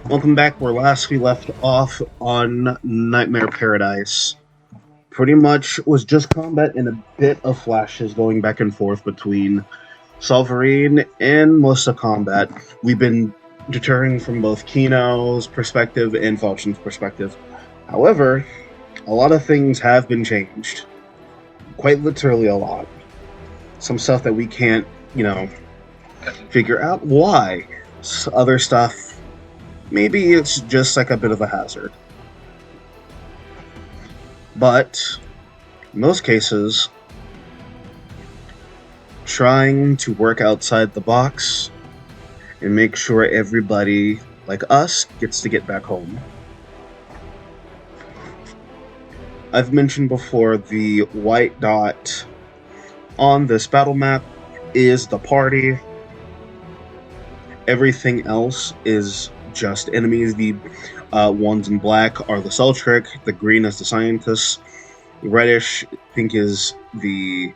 Welcome back where last we left off on Nightmare Paradise. Pretty much was just combat and a bit of flashes going back and forth between Solverine and most of combat. We've been deterring from both Kino's perspective and Falchian's perspective. However, a lot of things have been changed. Quite literally a lot. Some stuff that we can't, figure out why. Other stuff, maybe it's just like a bit of a hazard. But, in most cases, trying to work outside the box and make sure everybody, like us, gets to get back home. I've mentioned before the white dot on this battle map is the party. Everything else is just enemies. The ones in black are the Celtric, the green is the scientists, reddish pink is the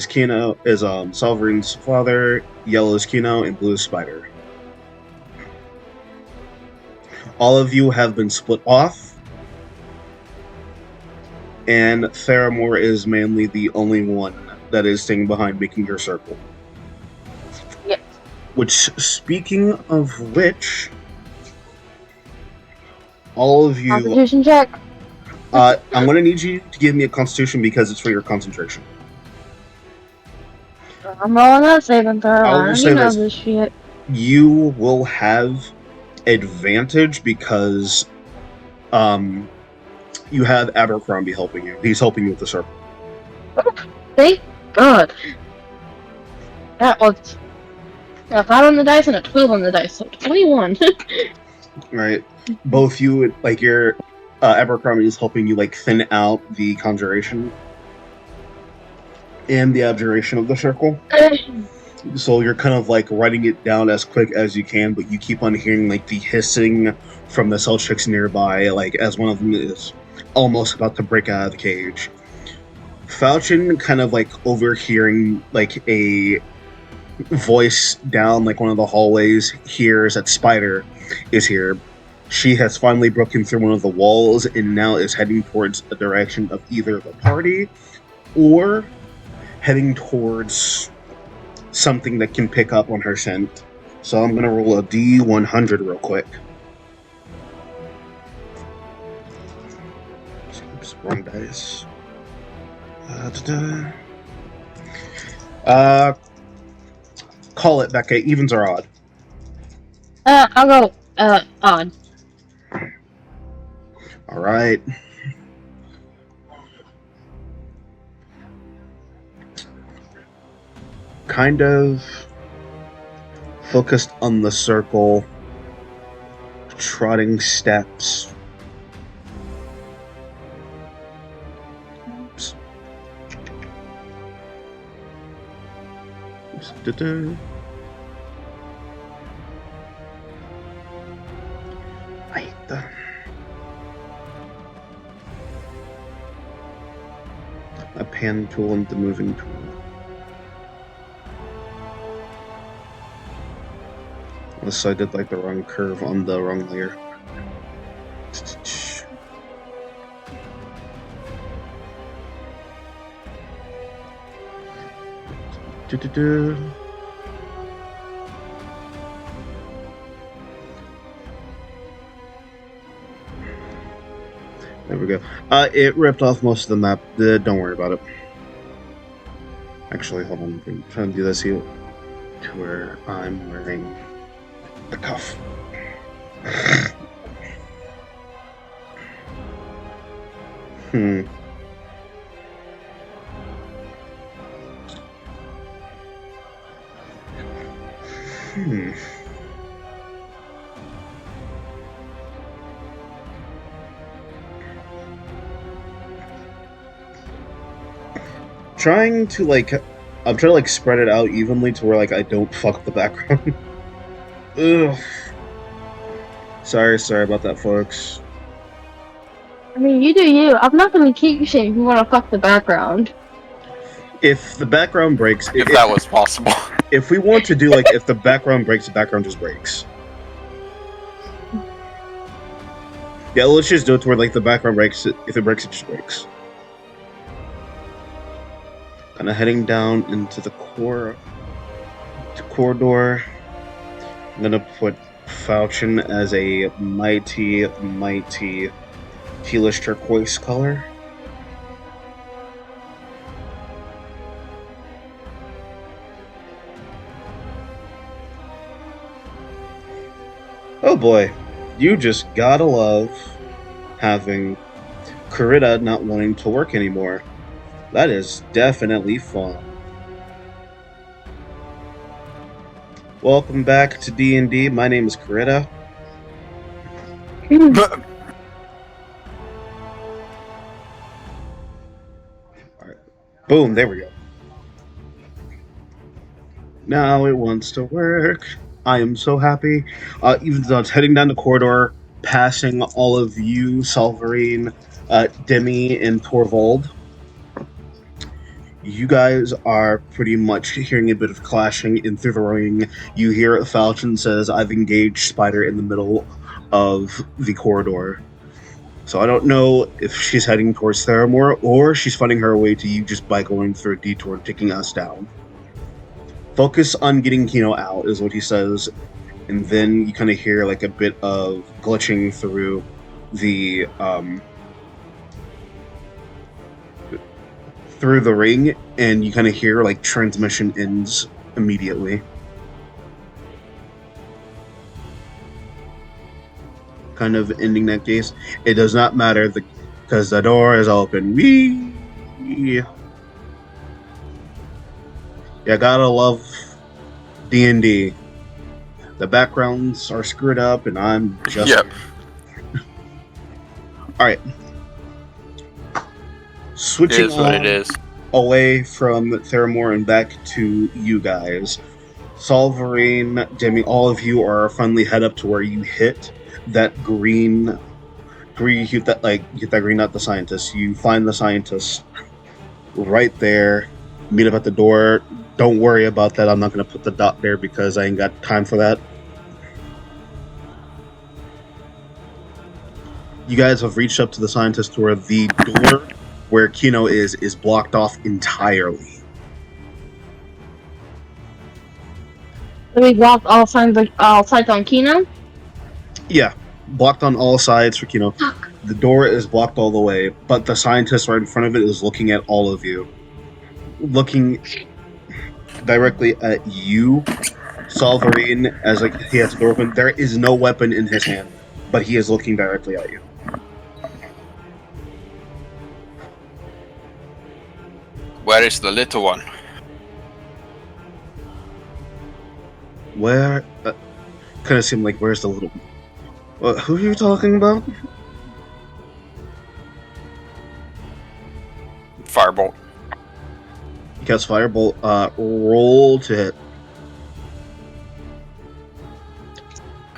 Kino, is Solverine's father, yellow is Kino, and blue is Spider. All of you have been split off, and Theramore is mainly the only one that is staying behind making your circle. Yep. Which, speaking of which, all of you... Constitution check. I'm going to need you to give me a Constitution because it's for your concentration. I'm rolling that saving throw. I'll just say know this. Shit. You will have advantage because you have Abercrombie helping you. He's helping you with the circle. Thank God. That was a 5 on the dice and a 12 on the dice, so 21. Right. Both you, like your Abercrombie is helping you like thin out the conjuration and the abjuration of the circle. So you're kind of like writing it down as quick as you can, but you keep on hearing like the hissing from the Celtics nearby, like as one of them is almost about to break out of the cage. Falchion kind of like overhearing like a voice down like one of the hallways hears that Spider is here. She has finally broken through one of the walls and now is heading towards the direction of either the party or heading towards something that can pick up on her scent. So I'm going to roll a D100 real quick. Oops, wrong dice. Call it, Becca. Evens are odd. I'll go, odd. Alright. Kind of focused on the circle, trotting steps. Oops. Oops. I hate that. A pan tool and the moving tool. So I did like the wrong curve on the wrong layer. There we go. It ripped off most of the map. Don't worry about it. Actually, hold on. I'm trying to do this here to where I'm wearing the cuff. I'm trying to like spread it out evenly to where like I don't fuck up the background. Ugh. Sorry about that, folks. I mean, you do you. I'm not gonna keep you saying you want to fuck the background. If the background breaks... If that was possible. If we want to do, like, if the background breaks, the background just breaks. Yeah, let's just do it to where like the background breaks. If it breaks, it just breaks. Kind of heading down into the corridor. I'm gonna put Falchion as a mighty tealish turquoise color. Oh boy, you just gotta love having Kurita not wanting to work anymore. That is definitely fun. Welcome back to D&D. My name is Kurita. Alright. Boom, there we go. Now it wants to work. I am so happy. Even though it's heading down the corridor, passing all of you, Solverine, Demi, and Torvald. You guys are pretty much hearing a bit of clashing in through the ring. You hear Falchion says, "I've engaged Spider in the middle of the corridor." So I don't know if she's heading towards Theramore or she's finding her way to you just by going through a detour and taking us down. Focus on getting Kino out, is what he says. And then you kind of hear like a bit of glitching through the ring, and you kind of hear like transmission ends immediately. Kind of ending that case. It does not matter because the door is open. Whee! Yeah, gotta love D&D. The backgrounds are screwed up, and I'm just... Yep. Alright. Switching It is what it is. Away from Theramore and back to you guys. Solverine, Demi, all of you are finally head up to where you hit that green... you hit that green, not the scientist. You find the scientist right there. Meet up at the door. Don't worry about that. I'm not going to put the dot there because I ain't got time for that. You guys have reached up to the scientist to where the door where Kino is blocked off entirely. So we blocked all sides on Kino? Yeah, blocked on all sides for Kino. The door is blocked all the way, but the scientist right in front of it is looking at all of you. Looking directly at you, Solverine, as like he has the door open. There is no weapon in his hand, but he is looking directly at you. Where is the little one? Where? Kind of seemed like, where's the little... who are you talking about? Firebolt. You cast Firebolt. Roll to hit.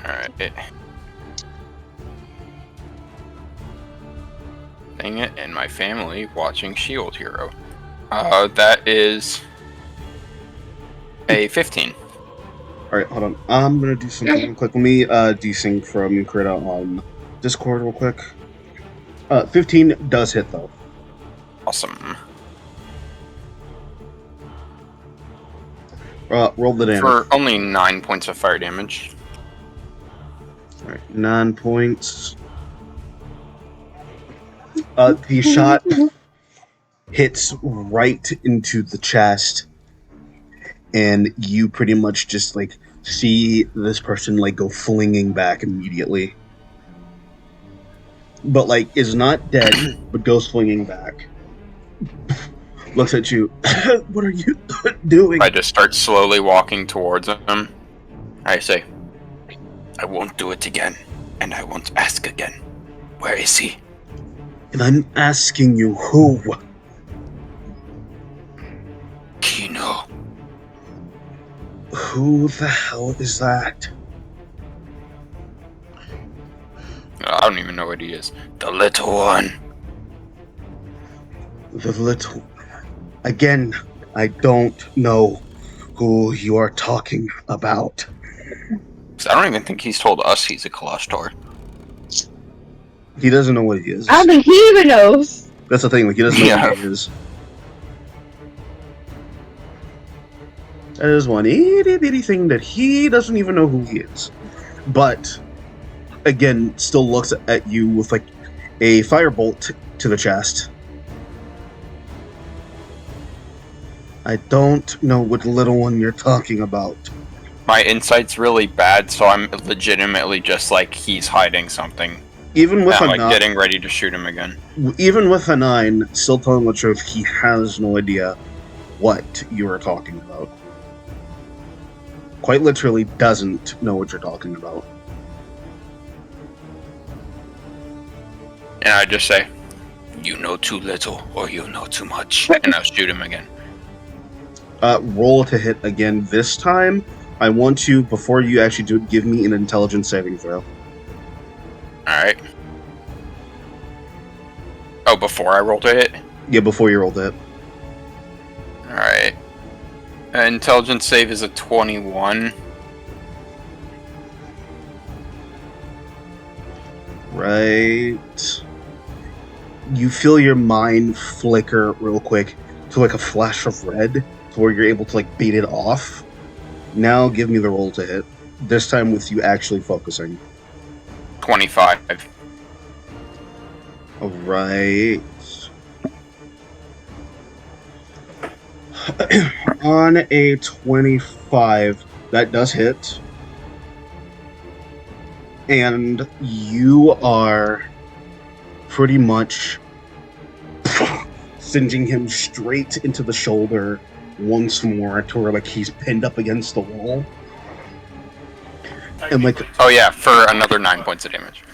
Alright. Dang it, and my family watching Shield Hero. That is a 15. Alright, hold on. I'm gonna do something real quick. Let me desync from Krita on Discord real quick. 15 does hit though. Awesome. Roll the damage. For only 9 points of fire damage. Alright, 9 points. The shot hits right into the chest, and you pretty much just like see this person like go flinging back immediately. But like is not dead, but goes flinging back. Looks at you. What are you doing? I just start slowly walking towards him. I say, I won't do it again, and I won't ask again. Where is he? And I'm asking you who? Kino. Who the hell is that? I don't even know what he is. The little one. The little... Again, I don't know who you are talking about. I don't even think he's told us he's a Kalashtar. He doesn't know what he is. I don't think he even knows. That's the thing, like, he doesn't know Yeah. what he is. That is one itty bitty thing that he doesn't even know who he is. But, again, still looks at you with, like, a firebolt to the chest. I don't know what little one you're talking about. My insight's really bad, so I'm legitimately just like, he's hiding something. Even with And a I'm like getting ready to shoot him again. Even with a 9, still telling the truth, he has no idea what you are talking about. Quite literally doesn't know what you're talking about. And I just say, you know too little, or you know too much. And I'll shoot him again. Roll to hit again. This time, I want you, before you actually do it, give me an intelligence saving throw. Alright. Oh, before I roll to hit? Yeah, before you roll to hit. Alright. Intelligence save is a 21. Right. You feel your mind flicker real quick to like a flash of red, to where you're able to like beat it off. Now give me the roll to hit. This time with you actually focusing. 25. Alright. On a 25, that does hit. And you are pretty much singeing him straight into the shoulder once more, to where like he's pinned up against the wall. And like, Oh yeah, for another 9 points of damage.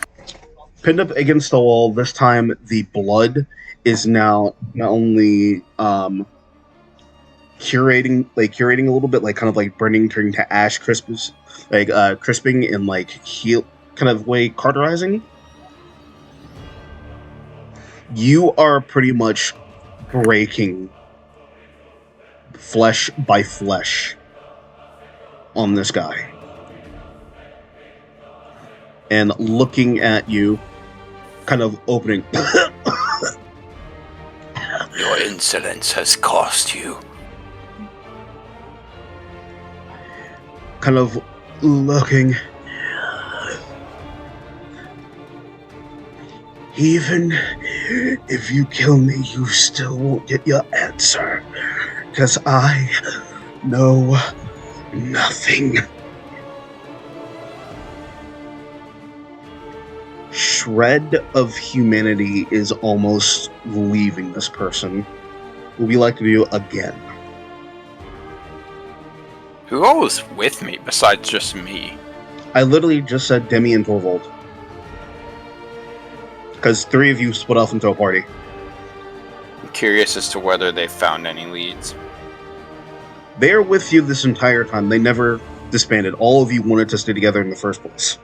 Pinned up against the wall, this time the blood is now not only curating a little bit, like kind of like burning, turning to ash, crisping and like heal kind of way, cauterizing. You are pretty much breaking flesh by flesh on this guy. And looking at you, kind of opening. Your insolence has cost you. Kind of looking. Even if you kill me, you still won't get your answer. Because I know nothing. Shred of humanity is almost leaving this person. What would you like to do again? Who all was with me besides just me? I literally just said Demi and Torvald. Because 3 of you split off into a party. I'm curious as to whether they found any leads. They're with you this entire time. They never disbanded. All of you wanted to stay together in the first place.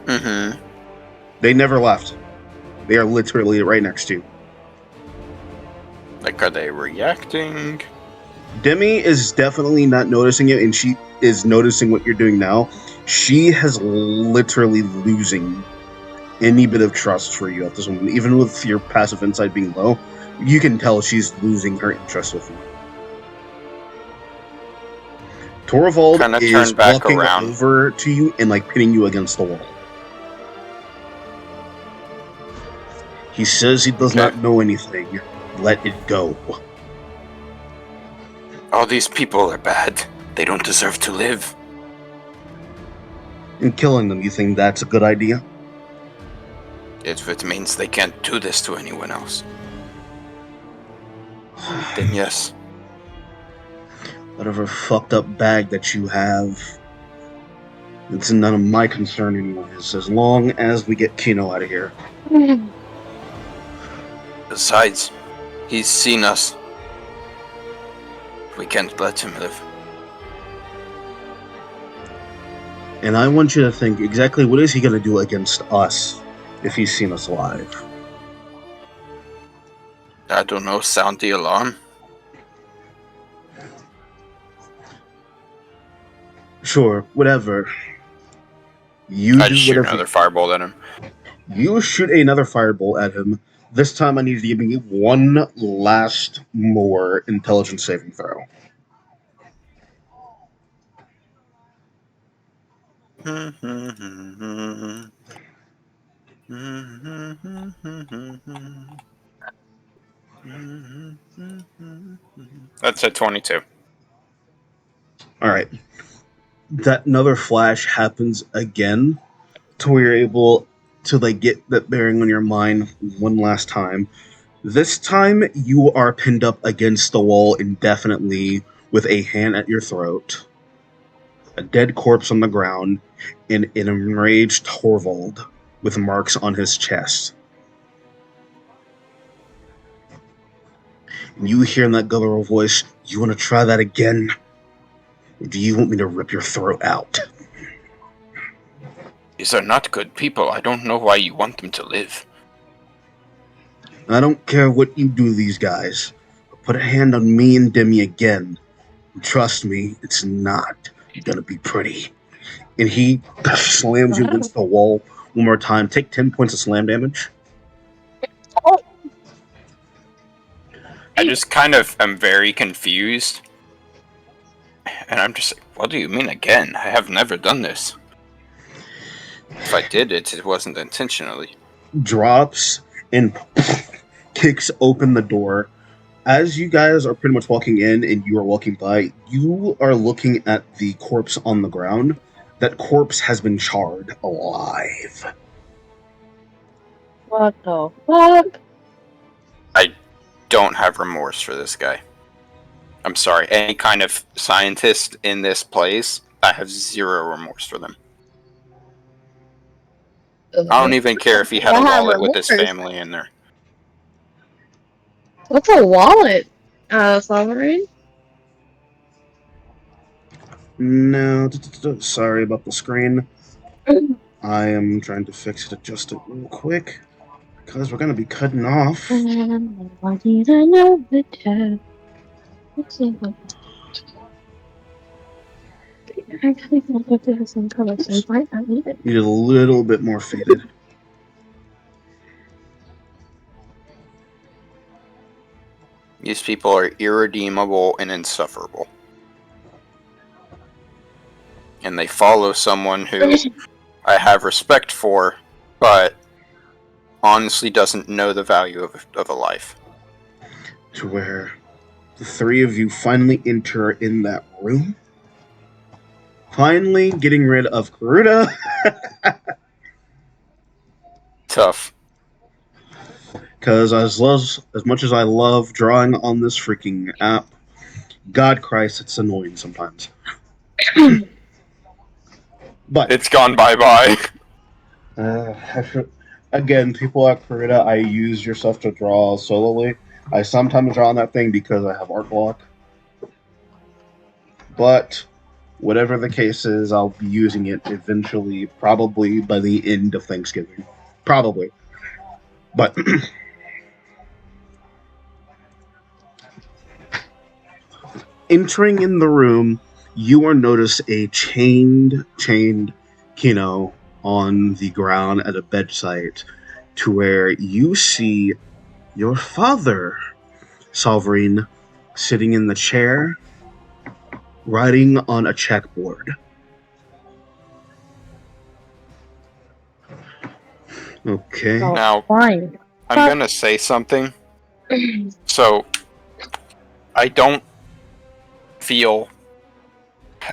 Mm-hmm. They never left. They are literally right next to you. Like, are they reacting? Demi is definitely not noticing it, and she is noticing what you're doing now. She has literally losing any bit of trust for you at this moment. Even with your passive insight being low, you can tell she's losing her interest with you. Torvald is walking over to you and like pinning you against the wall. He says he does not know anything. Let it go. All these people are bad. They don't deserve to live. And killing them, you think that's a good idea? If it means they can't do this to anyone else, then yes. Whatever fucked up bag that you have, it's none of my concern anyways, as long as we get Kino out of here. Besides, he's seen us. We can't let him live. And I want you to think exactly what is he going to do against us if he's seen us alive. I don't know, sound the alarm? Sure, whatever. You I do just shoot whatever. another firebolt at him. You shoot another firebolt at him. This time I need you to give me one last more intelligence saving throw. That's a 22. Alright. That another flash happens again to where you're able to like get that bearing on your mind one last time. This time you are pinned up against the wall indefinitely with a hand at your throat, a dead corpse on the ground, and an enraged Torvald with marks on his chest. And you hear in that guttural voice, "You want to try that again? Or do you want me to rip your throat out?" These are not good people. I don't know why you want them to live. I don't care what you do to these guys. But put a hand on me and Demi again. And trust me, it's not gonna be pretty. And he slams you against the wall one more time. Take 10 points of slam damage. I just kind of am very confused. And I'm just like, what do you mean again? I have never done this. If I did it, it wasn't intentionally. Drops and kicks open the door. As you guys are pretty much walking in and you are walking by, you are looking at the corpse on the ground. That corpse has been charred alive. What the fuck? I don't have remorse for this guy. I'm sorry, any kind of scientist in this place, I have zero remorse for them. I don't even care if he had a wallet with his family in there. What's a wallet, Sovereign? No, sorry about the screen. I am trying to fix it, adjust it real quick. Because we're going to be cutting off. Need a little bit more faded. These people are irredeemable and insufferable. And they follow someone who I have respect for, but honestly doesn't know the value of a life. To where the three of you finally enter in that room. Finally getting rid of Garuda. Tough. Because as much as I love drawing on this freaking app, God Christ, it's annoying sometimes. But it's gone bye-bye. Again, people at Garuda, I use your stuff to draw solely. I sometimes draw on that thing because I have art block. But whatever the case is, I'll be using it eventually, probably by the end of Thanksgiving. Probably. But entering in the room, you are notice a chained Kino on the ground at a bedside, to where you see your father, Sovereign, sitting in the chair, writing on a checkboard. Okay. Oh, Now, fine. I'm gonna say something. So, I don't feel,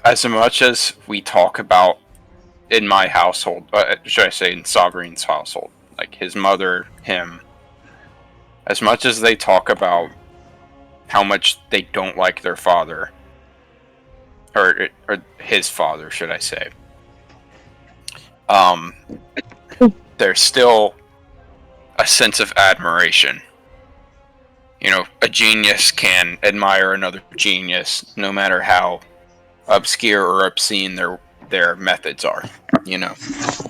as much as we talk about in my household, should I say in Sovereign's household, like his mother, him, as much as they talk about how much they don't like their father, or his father, should I say, there's still a sense of admiration. You know, a genius can admire another genius, no matter how obscure or obscene their methods are. You know.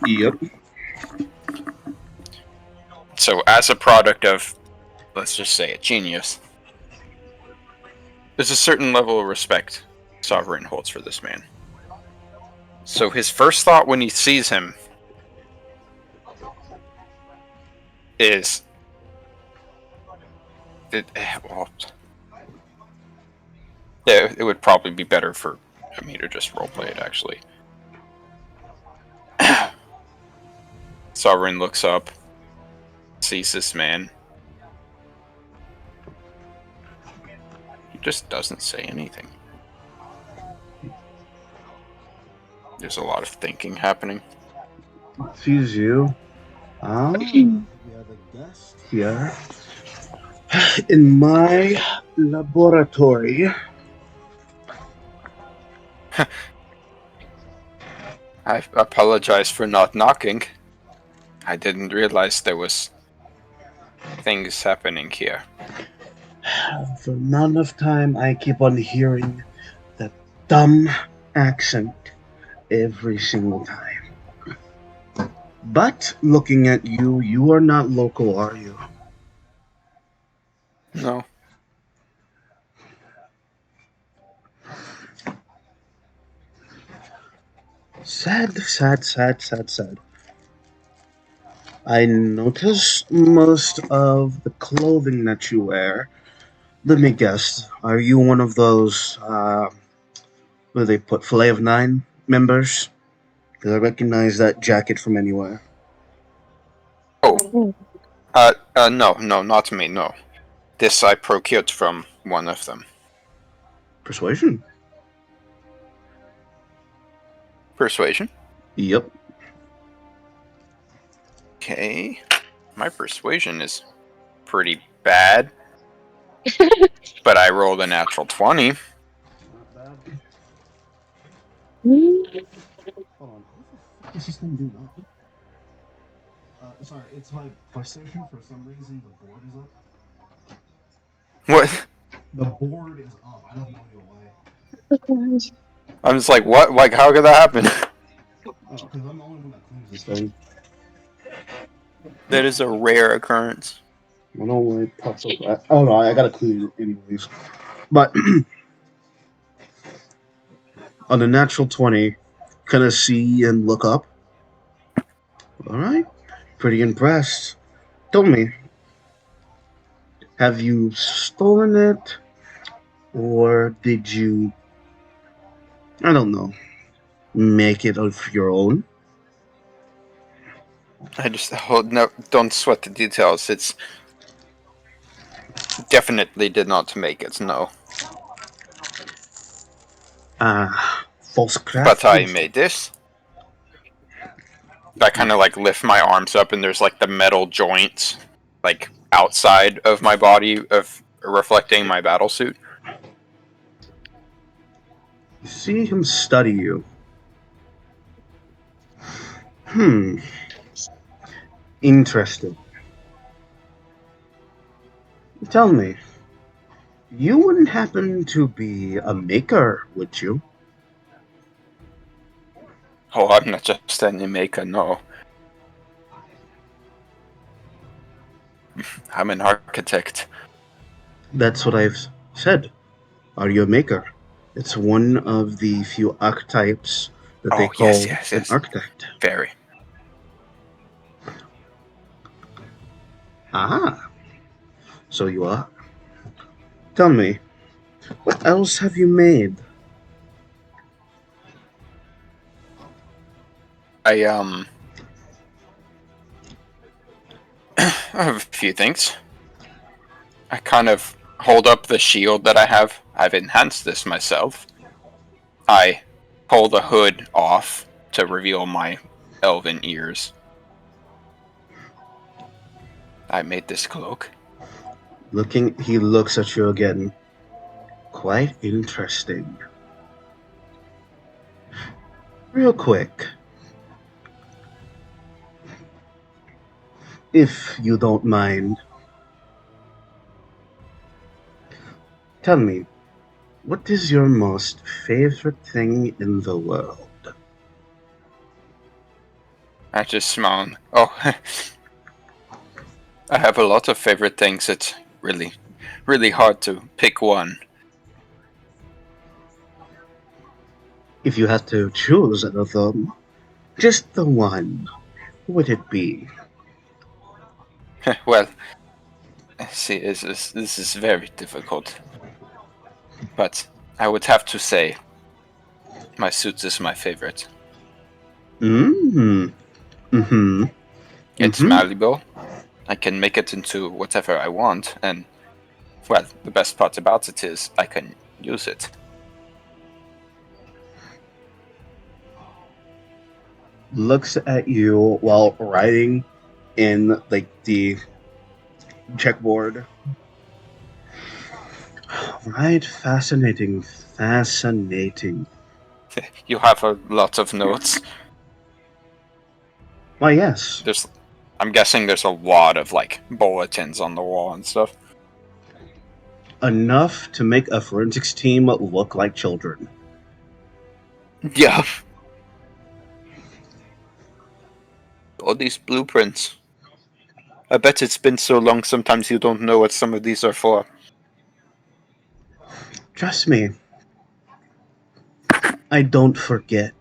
Yep. So, as a product of, let's just say, a genius, there's a certain level of respect Sovereign holds for this man. So his first thought when he sees him is it would probably be better for me to just roleplay it, actually. Sovereign looks up, sees this man. He just doesn't say anything. There's a lot of thinking happening. Sees you. You're the guest here. In my laboratory. I apologize for not knocking. I didn't realize there was things happening here. For the amount of time I keep on hearing that dumb accent every single time. But looking at you, you are not local, are you? No. Sad. I notice most of the clothing that you wear. Let me guess, are you one of those, what do they put, Filet of Nine members? Because I recognize that jacket from anywhere. Oh. No, not me, no. This I procured from one of them. Persuasion? Persuasion? Yep. Okay. My persuasion is pretty bad. But I rolled a natural 20. Not bad. Hold on. What the fuck is this thing doing? Sorry, it's my PlayStation. For some reason, the board is up. What? The board is up. I have no idea why. I'm just like, what? Like, how could that happen? Oh, because I'm the only one that cleans this thing. That is a rare occurrence. I don't know why it pops up. Oh no, I gotta clean it anyways. But on a natural 20, kind of see and look up. All right, pretty impressed. Tell me, have you stolen it, or did you, I don't know, make it of your own? I just no, don't sweat the details. It's definitely did not make it. No. False craft. But I made this. I kind of like lift my arms up, and there's like the metal joints, like outside of my body, of reflecting my battle suit. You see him study you. Interesting. Tell me, you wouldn't happen to be a maker, would you? Oh, I'm not just any maker, no. I'm an architect. That's what I've said. Are you a maker? It's one of the few archetypes that they call an architect. Very. Ah, so you are. Tell me, what else have you made? I have a few things. I kind of hold up the shield that I have. I've enhanced this myself. I pull the hood off to reveal my elven ears. I made this cloak. He looks at you again. Quite interesting. Real quick. If you don't mind. Tell me, what is your most favorite thing in the world? I just smile. Oh, I have a lot of favorite things. It's really, really hard to pick one. If you had to choose out of them, just the one, what would it be? Well, see, this is very difficult. But I would have to say, my suit is my favorite. Mm-hmm. Mm-hmm. It's Mm-hmm. malleable. I can make it into whatever I want, and well, the best part about it is I can use it. Looks at you while riding in like the checkboard. Right, fascinating, fascinating. You have a lot of notes. Why, yes. I'm guessing there's a lot of like bulletins on the wall and stuff. Enough to make a forensics team look like children. Yeah. All these blueprints. I bet it's been so long sometimes you don't know what some of these are for. Trust me, I don't forget.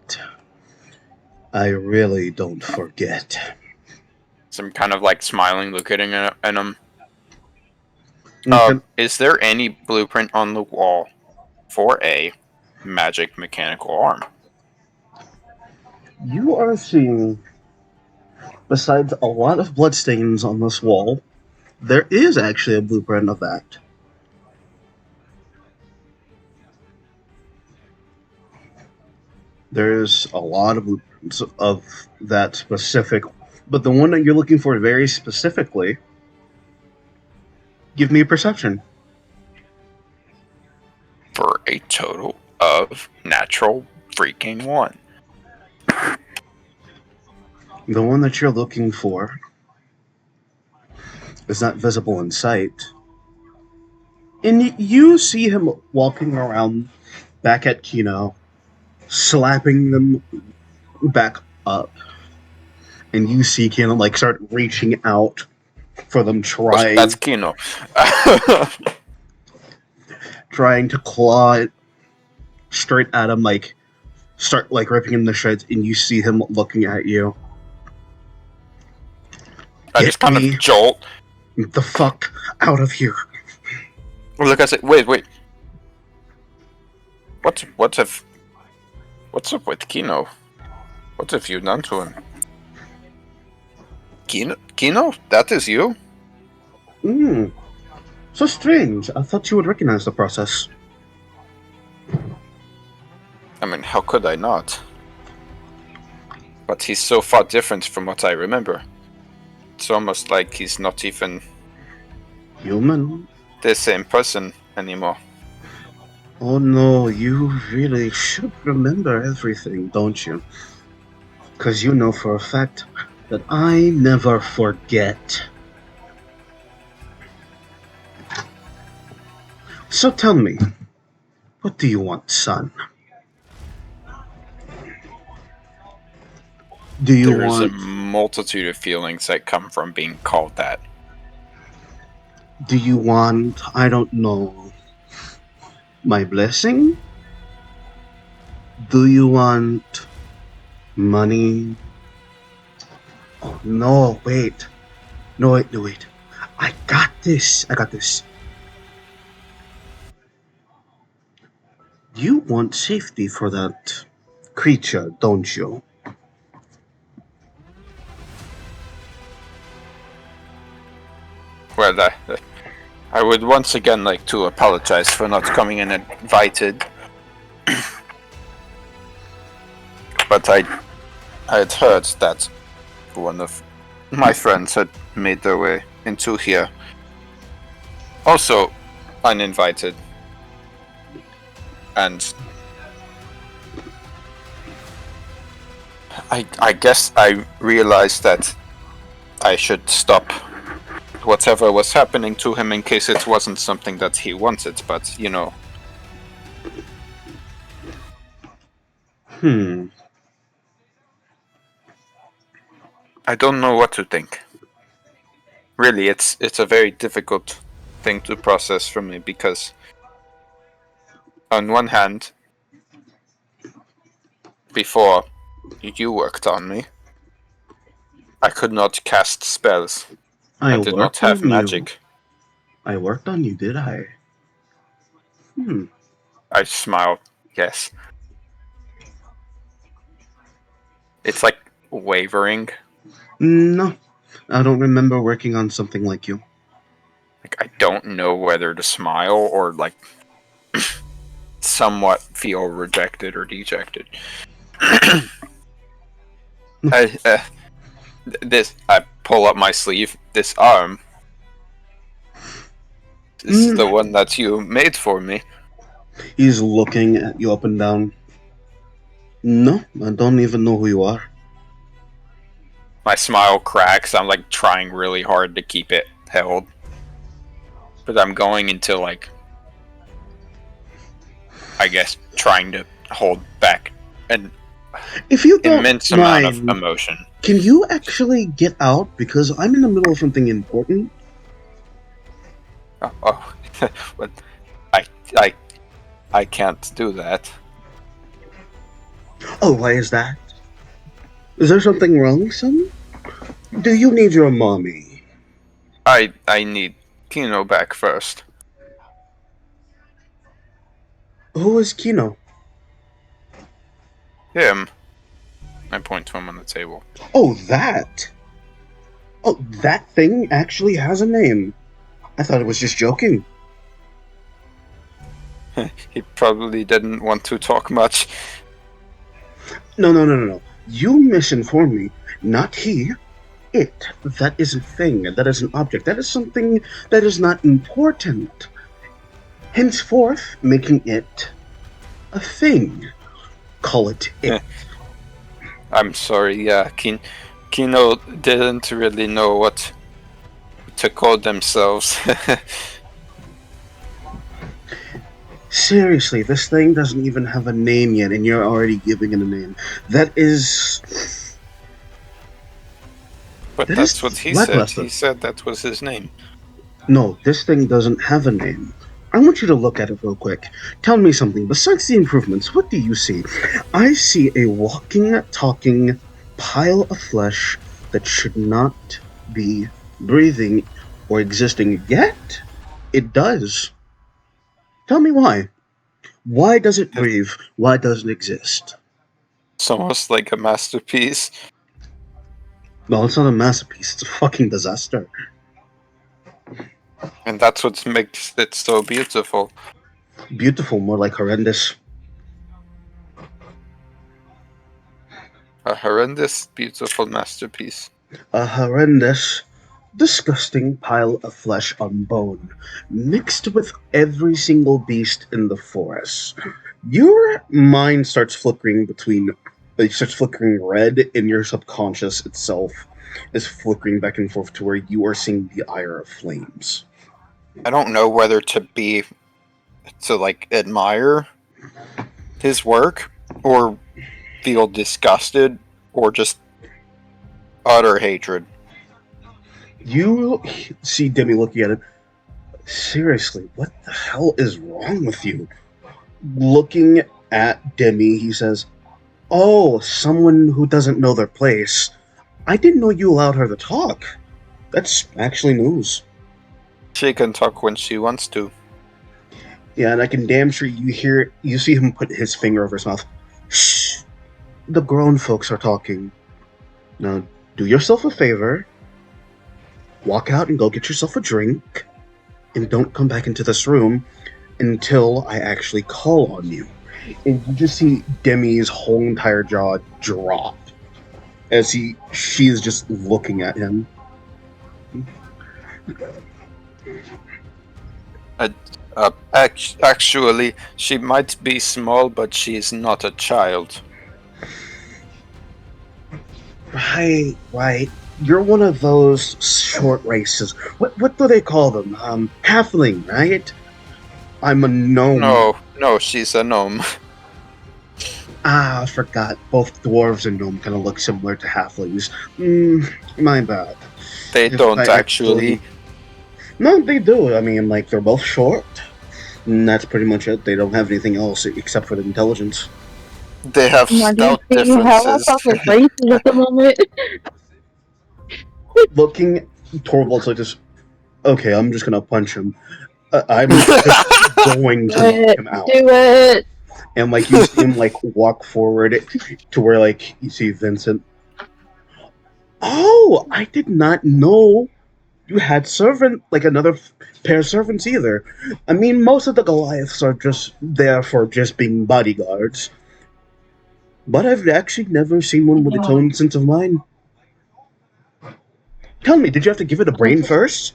I really don't forget. So I'm kind of like smiling, looking at them. Okay. Is there any blueprint on the wall for a magic mechanical arm? You are seeing, besides a lot of bloodstains on this wall, there is actually a blueprint of that. There's a lot of blueprints of that specific, but the one that you're looking for very specifically, give me a perception. For a total of natural freaking 1. The one that you're looking for is not visible in sight. And you see him walking around back at Kino, slapping them back up. And you see Kino like start reaching out for them, That's Kino. trying to claw it straight at him, like start like ripping him to shreds, and you see him looking at you. I just kind of jolt. The fuck out of here. Look, I say, wait. What's up with Kino? What have you done to him? Kino? That is you? So strange. I thought you would recognize the process. I mean, how could I not? But he's so far different from what I remember. It's almost like he's not even Human? the same person anymore. Oh no, you really should remember everything, don't you? Because you know for a fact that I never forget. So tell me, what do you want, son? Do you There's want... a multitude of feelings that come from being called that. Do you want, I don't know, my blessing? Do you want money? Oh, no, wait. No, wait. I got this. You want safety for that creature, don't you? Well, I would once again like to apologize for not coming in invited. But I had heard that one of my friends had made their way into here. Also uninvited. And I guess I realized that I should stop whatever was happening to him in case it wasn't something that he wanted, but you know. I don't know what to think. Really, it's a very difficult thing to process for me because on one hand, before you worked on me, I could not cast spells I did not have magic. I worked on you, did I? I smiled. Yes. It's like wavering. No, I don't remember working on something like you. Like I don't know whether to smile or like somewhat feel rejected or dejected. I pull up my sleeve. This arm. This is the one that you made for me. He's looking at you up and down. No, I don't even know who you are. My smile cracks. I'm like trying really hard to keep it held. But I'm going into like, I guess, trying to hold back an if you don't immense mind, amount of emotion. Can you actually get out? Because I'm in the middle of something important. Oh, but I can't do that. Oh, why is that? Is there something wrong, son? Do you need your mommy? I need Kino back first. Who is Kino? Him. I point to him on the table. Oh, that! Oh, that thing actually has a name. I thought it was just joking. He probably didn't want to talk much. No. You misinformed me. Not he. It. That is a thing. That is an object. That is something that is not important. Henceforth, making it a thing. Call it it. I'm sorry, yeah. Kino didn't really know what to call themselves. Seriously, this thing doesn't even have a name yet, and you're already giving it a name. That is... But that's what he said. He said that was his name. No, this thing doesn't have a name. I want you to look at it real quick. Tell me something. Besides the improvements, what do you see? I see a walking, talking pile of flesh that should not be breathing or existing, yet it does. Tell me why. Why does it breathe? Why doesn't it exist? It's almost like a masterpiece. No, it's not a masterpiece. It's a fucking disaster. And that's what makes it so beautiful. Beautiful, more like horrendous. A horrendous, beautiful masterpiece. A horrendous, disgusting pile of flesh on bone, mixed with every single beast in the forest. Your mind starts flickering red, and your subconscious itself is flickering back and forth to where you are seeing the ire of flames. I don't know whether to admire his work, or feel disgusted, or just utter hatred. You see Demi looking at it. Seriously, what the hell is wrong with you? Looking at Demi, he says, "Oh, someone who doesn't know their place. I didn't know you allowed her to talk. That's actually news." She can talk when she wants to. Yeah, and I can damn sure you see him put his finger over his mouth. Shh! The grown folks are talking. Now, do yourself a favor. Walk out and go get yourself a drink. And don't come back into this room until I actually call on you. And you just see Demi's whole entire jaw drop as she is just looking at him. Actually, she might be small, but she's not a child. Right. You're one of those short races. What do they call them? Halfling, right? I'm a gnome. No, she's a gnome. I forgot. Both dwarves and gnome kind of look similar to halflings. My bad. They don't actually. No, they do. I mean, like, they're both short. And that's pretty much it. They don't have anything else except for the intelligence. They have stout differences. You have races at the moment. Torvald's like this. Okay, I'm just gonna punch him. I'm just going to knock him out. Do it! And like you see him like walk forward to where like you see Vincent. Oh, I did not know you had another pair of servants either. I mean, most of the Goliaths are just there for just being bodyguards. But I've actually never seen one with its own sense of mind. Tell me, did you have to give it a brain first?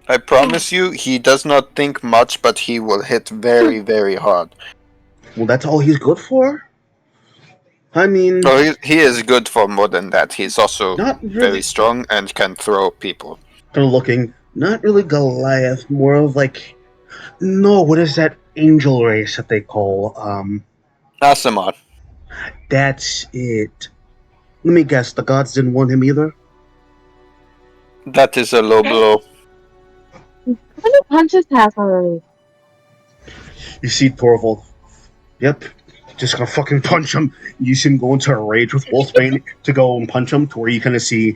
I promise you, he does not think much, but he will hit very, very hard. Well, that's all he's good for? I mean... Oh, he is good for more than that. He's also not really, very strong and can throw people. Kind of looking, not really Goliath, more of like... No, what is that angel race that they call? Asimov. That's it. Let me guess, the gods didn't want him either? That is a low blow. How many punches has already? You see Torvald. Yep. Just gonna fucking punch him. You see him go into a rage with Wolfsbane to go and punch him, to where you kind of see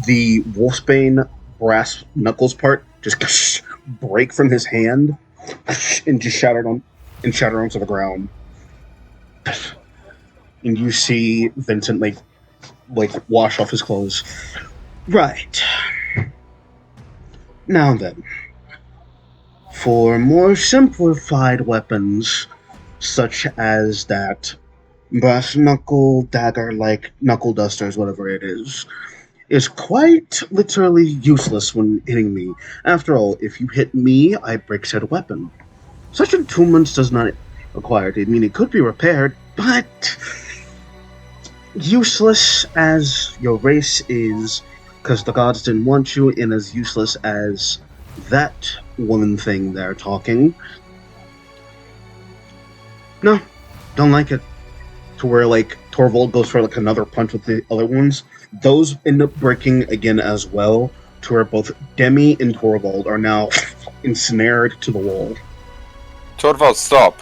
the Wolfsbane brass knuckles part just break from his hand and just shatter onto the ground. And you see Vincent like wash off his clothes. Right. Now then, for more simplified weapons, such as that brass knuckle dagger like knuckle dusters, whatever it is quite literally useless when hitting me. After all, if you hit me, I break said weapon. Such attunements does not require it. I mean, it could be repaired, but useless as your race is, because the gods didn't want you, and as useless as that woman thing they're talking. No, don't like it. To where like Torvald goes for like another punch with the other ones. Those end up breaking again as well, to where both Demi and Torvald are now ensnared to the wall. Torvald, stop.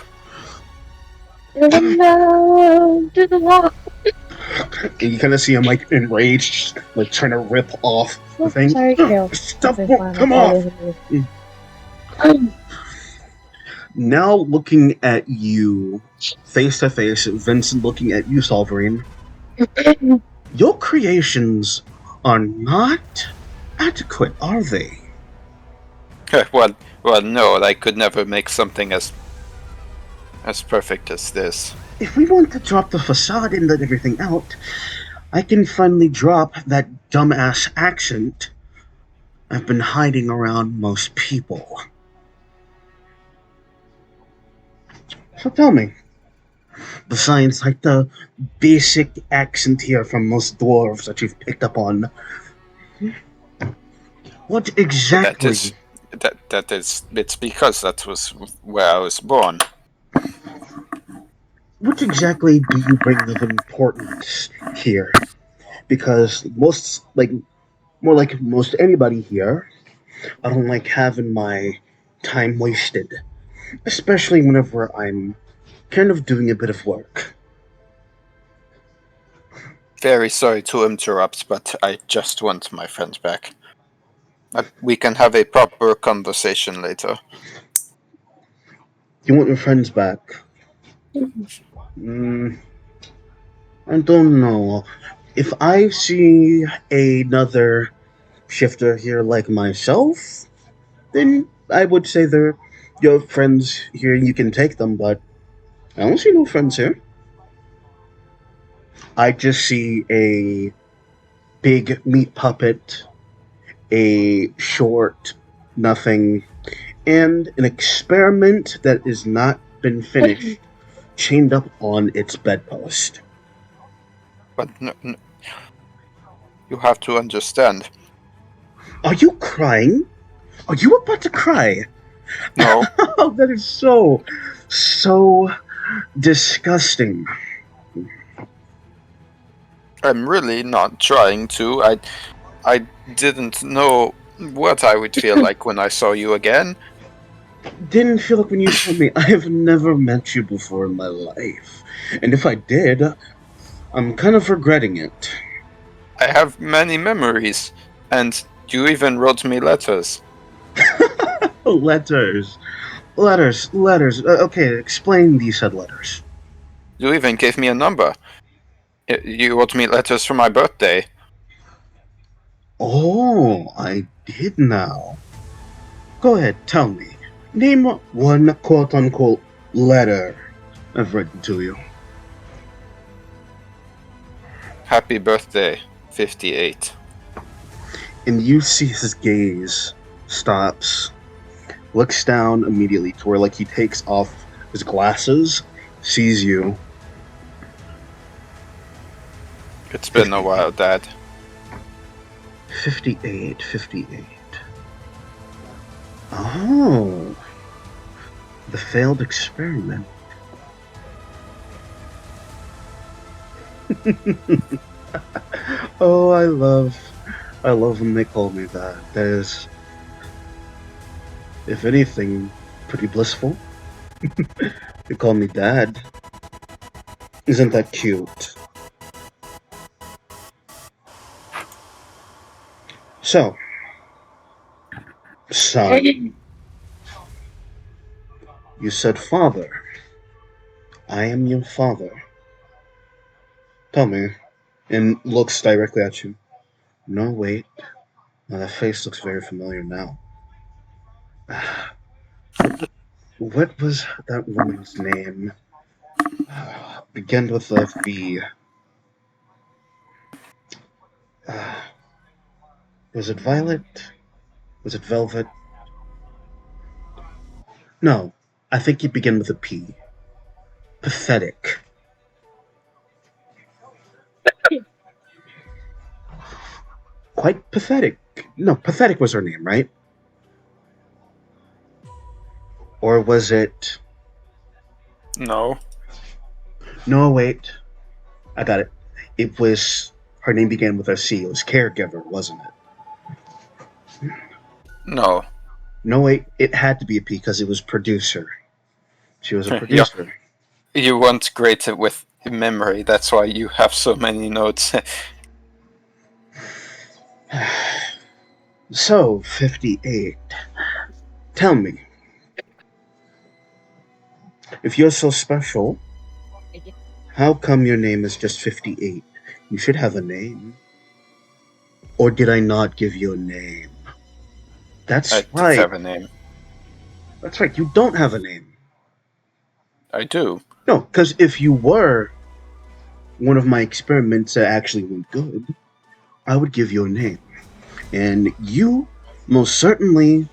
No, to the wall. And you kind of see him like enraged, like trying to rip off the thing. Sorry, Kale. Stuff won't come off. Now looking at you, face to face, Vincent looking at you, Solverine. Your creations are not adequate, are they? well, no, I could never make something as perfect as this. If we want to drop the facade and let everything out, I can finally drop that dumbass accent I've been hiding around most people. So tell me, besides like the basic accent here from most dwarves that you've picked up on, what exactly... It's because that was where I was born. What exactly do you bring of importance here? Because more like most anybody here, I don't like having my time wasted. Especially whenever I'm kind of doing a bit of work. Very sorry to interrupt, but I just want my friends back. We can have a proper conversation later. You want your friends back? I don't know. If I see another shifter here like myself, then I would say they're your friends here and you can take them, but I don't see no friends here. I just see a big meat puppet, a short nothing, and an experiment that has not been finished, chained up on its bedpost. But no, you have to understand. Are you crying? Are you about to cry? No. Oh, that is so disgusting. I'm really not trying to. I didn't know what I would feel like when I saw you again. Didn't feel like when you told me. I have never met you before in my life. And if I did, I'm kind of regretting it. I have many memories, And you even wrote me letters. Letters. Okay, explain these said letters. You even gave me a number. You wrote me letters for my birthday. Oh, I did now. Go ahead, tell me. Name one quote-unquote letter I've written to you. Happy birthday, 58. And you see his gaze stops, looks down immediately to where like he takes off his glasses, sees you. It's been a while, Dad. 58. Oh, the failed experiment. Oh, I love when they call me that. That is, if anything, pretty blissful. They call me Dad. Isn't that cute? So, son, you said father. I am your father. Tell me, and looks directly at you. No, wait. Now that face looks very familiar now. What was that woman's name? Began with a V. Was it Violet? Was it Velvet? No, I think it began with a P. Pathetic. Quite pathetic. No, pathetic was her name, right? Or was it... No. No, wait. I got it. It was... Her name began with a C. It was Caregiver, wasn't it? No. No, wait. It had to be a P because it was Producer. She was a producer. You weren't great with memory, that's why you have so many notes. So, 58. Tell me, if you're so special, how come your name is just 58? You should have a name. Or did I not give you a name? That's I right. have a name. That's right, you don't have a name. I do. No, because if you were one of my experiments that actually went good, I would give you a name. And you most certainly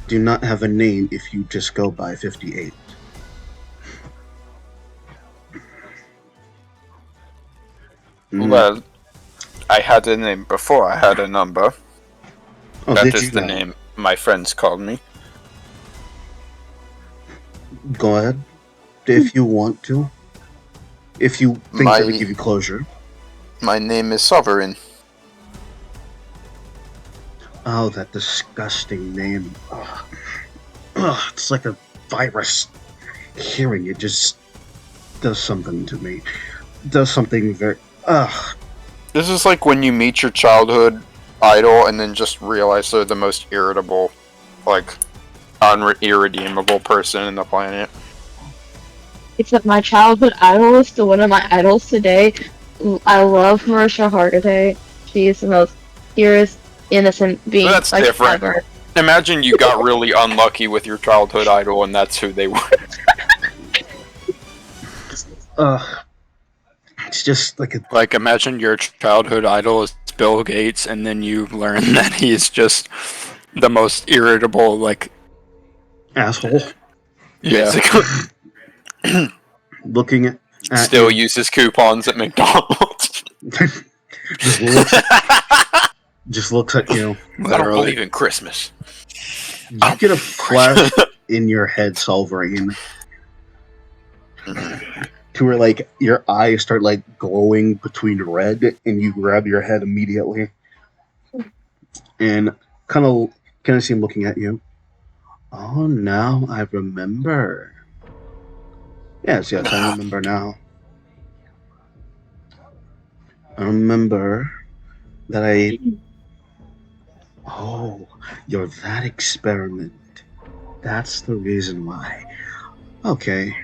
do not have a name if you just go by 58. Well, I had a name before I had a number. Oh, that is the name my friends called me. Go ahead. If you want to. If you think that would give you closure. My name is Sovereign. Oh, that disgusting name. Ugh, it's like a virus. Hearing it just does something to me. Does something very... Ugh. This is like when you meet your childhood idol and then just realize they're the most irritable, like, irredeemable person in the planet. Except my childhood idol is still one of my idols today. I love Marisha Hargitay. She is the most purest, innocent being. That's like, different. Ever. Imagine you got really unlucky with your childhood idol and that's who they were. It's just like a... Like, imagine your childhood idol is Bill Gates and then you learn that he's just the most irritable, like... asshole. Yeah. Looking at Still uses coupons at McDonald's. just looks at you. I don't believe in Christmas. You get a flash in your head, Solverine. To where, like, your eyes start, like, glowing between red, and you grab your head immediately. And kind of see him looking at you. Oh, now I remember. Yes, I remember now. I remember that I Oh, you're that experiment. That's the reason why. Okay.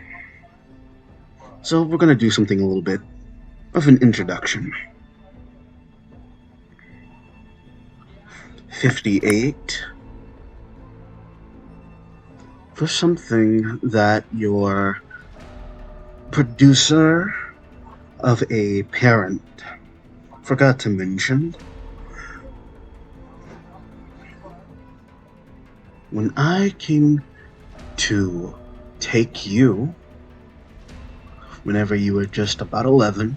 So we're gonna do something a little bit of an introduction. 58 for something that your producer of a parent forgot to mention. When I came to take you, whenever you were just about 11,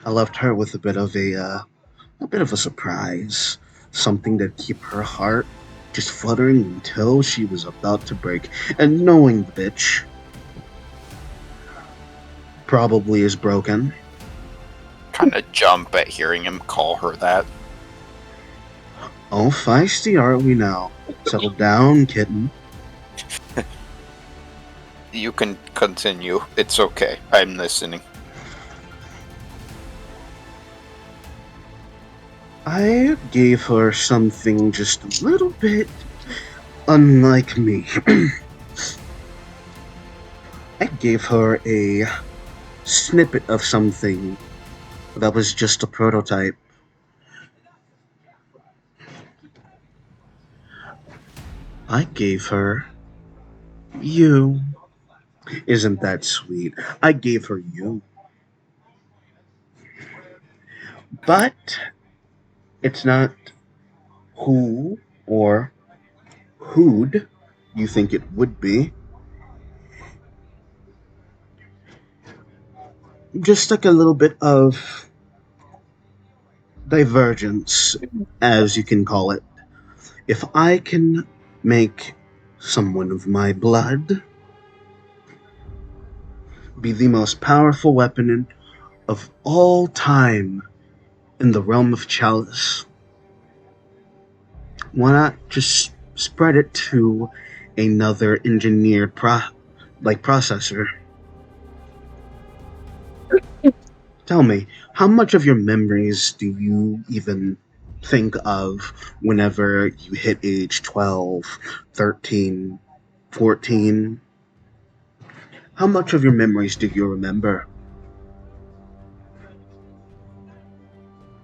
I left her with a bit of a surprise, something that keep her heart just fluttering until she was about to break. And knowing the bitch probably is broken. Kind of jump at hearing him call her that. Oh, feisty are we now? Settle down, kitten. You can continue. It's okay. I'm listening. I gave her something just a little bit unlike me. I gave her a snippet of something that was just a prototype. I gave her you. Isn't that sweet? I gave her you. But it's not who or who'd you think it would be. Just like a little bit of divergence, as you can call it. If I can make someone of my blood be the most powerful weapon of all time in the realm of Chalice, why not just spread it to another engineered processor? Tell me, how much of your memories do you even think of whenever you hit age 12, 13, 14? How much of your memories do you remember?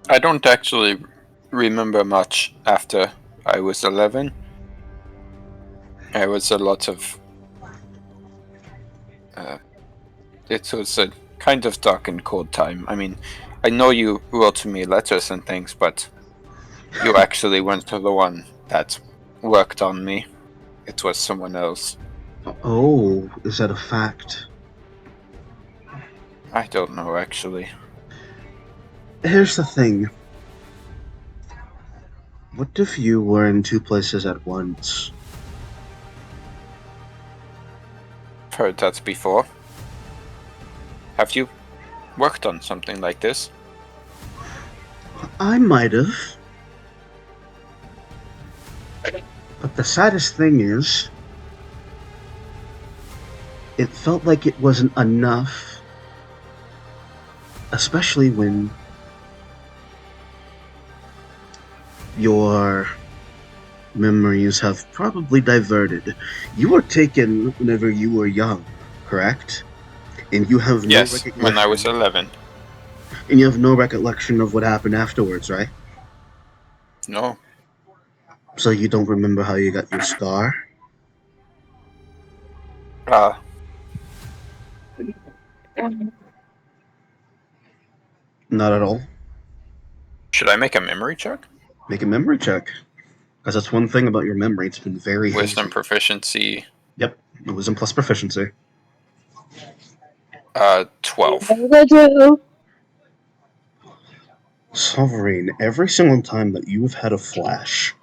I don't actually remember much after I was 11. It was a lot of... it was a kind of dark and cold time. I mean, I know you wrote me letters and things, but you actually weren't the one that worked on me. It was someone else. Oh, is that a fact? I don't know, actually. Here's the thing. What if you were in two places at once? I've heard that before. Have you worked on something like this? I might have. But the saddest thing is, it felt like it wasn't enough, especially when your memories have probably diverted. You were taken whenever you were young, correct? And you have no Yes, recollection. when I was 11. And you have no recollection of what happened afterwards, right? No. So you don't remember how you got your scar? Not at all. Should I make a memory check? Make a memory check. Because that's one thing about your memory, it's been very Wisdom hazy. Proficiency. Yep, wisdom plus proficiency. 12. Sovereign, every single time that you have had a flash,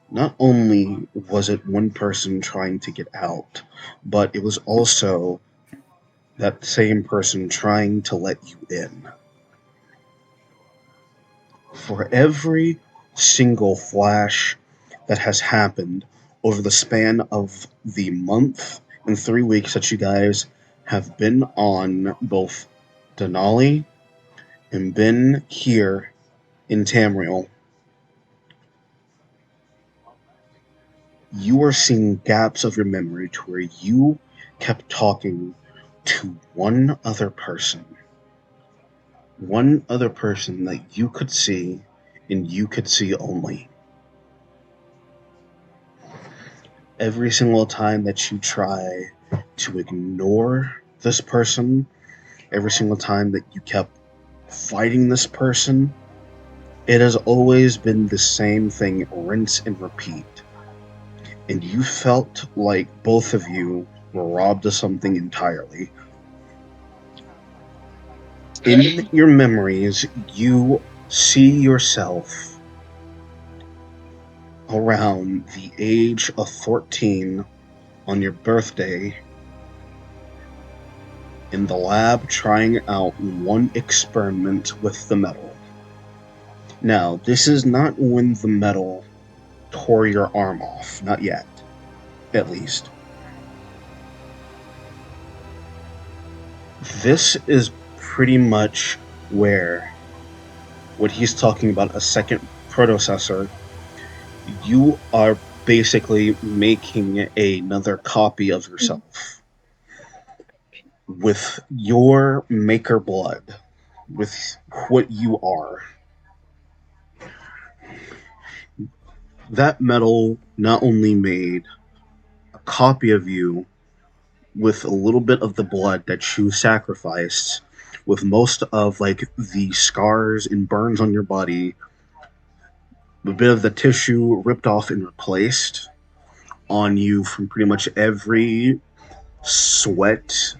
not only was it one person trying to get out, but it was also that same person trying to let you in. For every single flash that has happened over the span of the month and 3 weeks that you guys have been on both Denali and been here in Tamriel, you are seeing gaps of your memory to where you kept talking to one other person that you could see and you could see only. Every single time that you try to ignore this person, every single time that you kept fighting this person, it has always been the same thing, rinse and repeat. And you felt like both of you were robbed of something entirely. In your memories, you see yourself around the age of 14 on your birthday in the lab trying out one experiment with the metal. Now, this is not when the metal tore your arm off. Not yet, at least. This is pretty much where what he's talking about, a second processor, you are basically making another copy of yourself with your maker blood, with what you are. That metal not only made a copy of you with a little bit of the blood that you sacrificed, with most of like the scars and burns on your body, a bit of the tissue ripped off and replaced on you from pretty much every sweat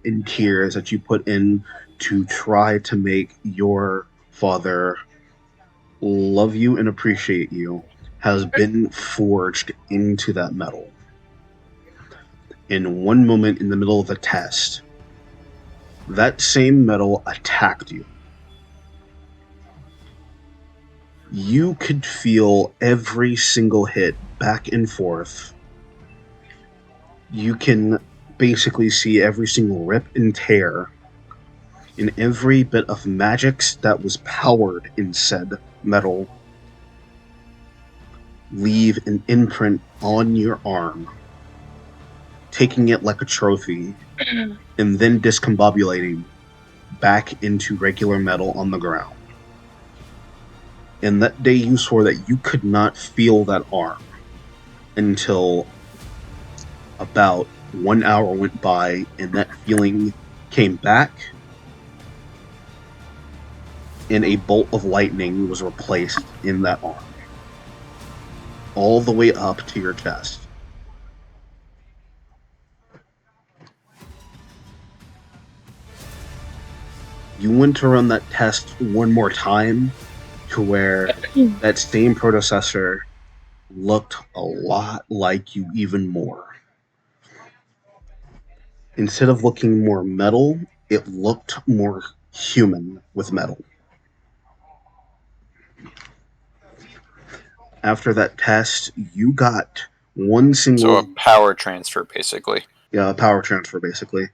and tears that you put in to try to make your father love you and appreciate you, has been forged into that metal. In one moment in the middle of the test, that same metal attacked you. You could feel every single hit back and forth. You can basically see every single rip and tear in every bit of magics that was powered in said metal leave an imprint on your arm, taking it like a trophy, and then discombobulating back into regular metal on the ground. And that day you swore that you could not feel that arm until about 1 hour went by and that feeling came back and a bolt of lightning was replaced in that arm, all the way up to your chest. You went to run that test one more time to where that same processor looked a lot like you even more. Instead of looking more metal, it looked more human with metal. After that test, you got one single... So a power transfer, basically. Yeah, a power transfer, basically.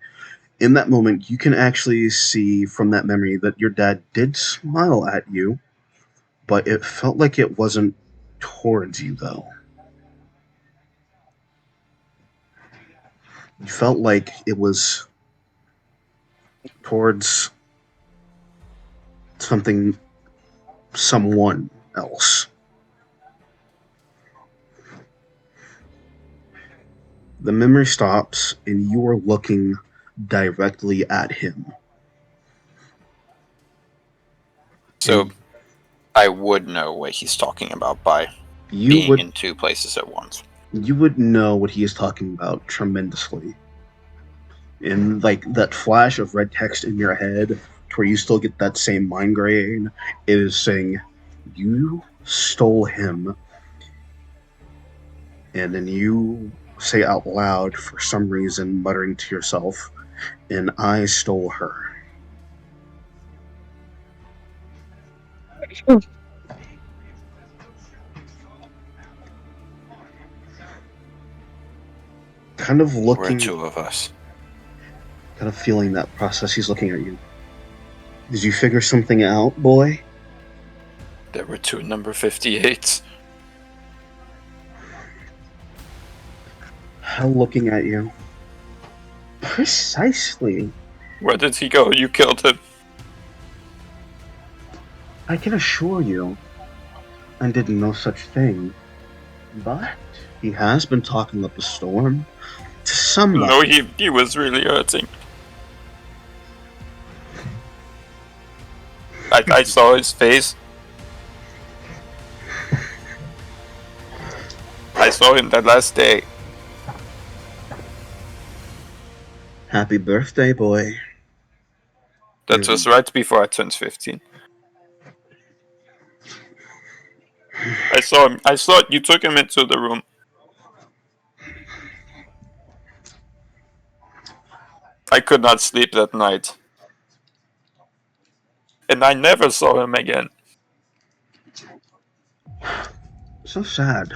In that moment, you can actually see from that memory that your dad did smile at you, but it felt like it wasn't towards you, though. You felt like it was towards someone else. The memory stops, and you are looking directly at him. So And I would know what he's talking about by being in two places at once. You would know what he is talking about tremendously. And like that flash of red text in your head, where you still get that same mind grain, it is saying, "You stole him," and then you say out loud, for some reason, muttering to yourself, "And I stole her." Kind of looking... We're two of us. Kind of feeling that process, he's looking at you. Did you figure something out, boy? There were two number 58s. looking at you. Precisely. Where did he go? You killed him. I can assure you, I did no such thing. But he has been talking up a storm to somebody. No, he was really hurting. I saw his face. I saw him that last day. Happy birthday, boy. That was right before I turned 15. I saw him. I saw you took him into the room. I could not sleep that night. And I never saw him again. So sad.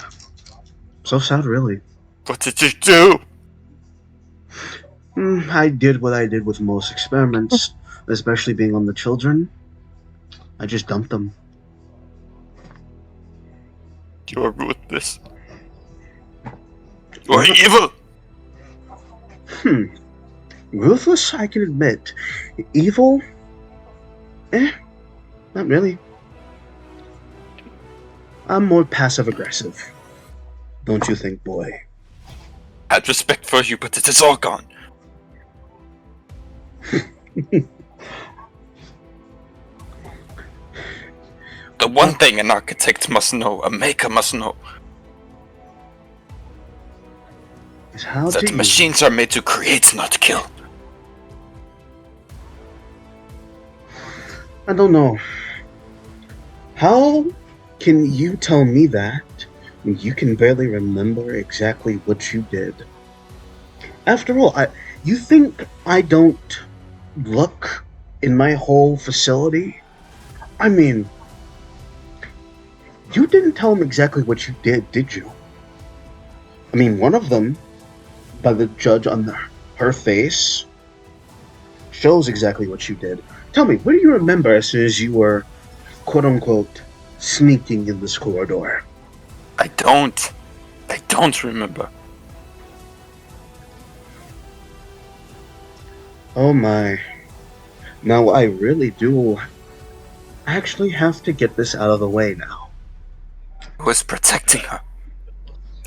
So sad, really. What did you do? I did what I did with most experiments, especially being on the children. I just dumped them. You are ruthless. You are evil. Ruthless, I can admit. Evil? Not really. I'm more passive-aggressive. Don't you think, boy? I had respect for you, but it is all gone. The one thing an architect must know, a maker must know, Is how that to machines are made to create, not kill. I don't know. How can you tell me that when you can barely remember exactly what you did? After all, you think I don't look in my whole facility? I mean, you didn't tell them exactly what you did you? I mean, one of them, by the judge on her face, shows exactly what you did. Tell me, what do you remember as soon as you were, quote-unquote, sneaking in this corridor? I don't remember. Oh my. Now I really do actually have to get this out of the way now. I was protecting her.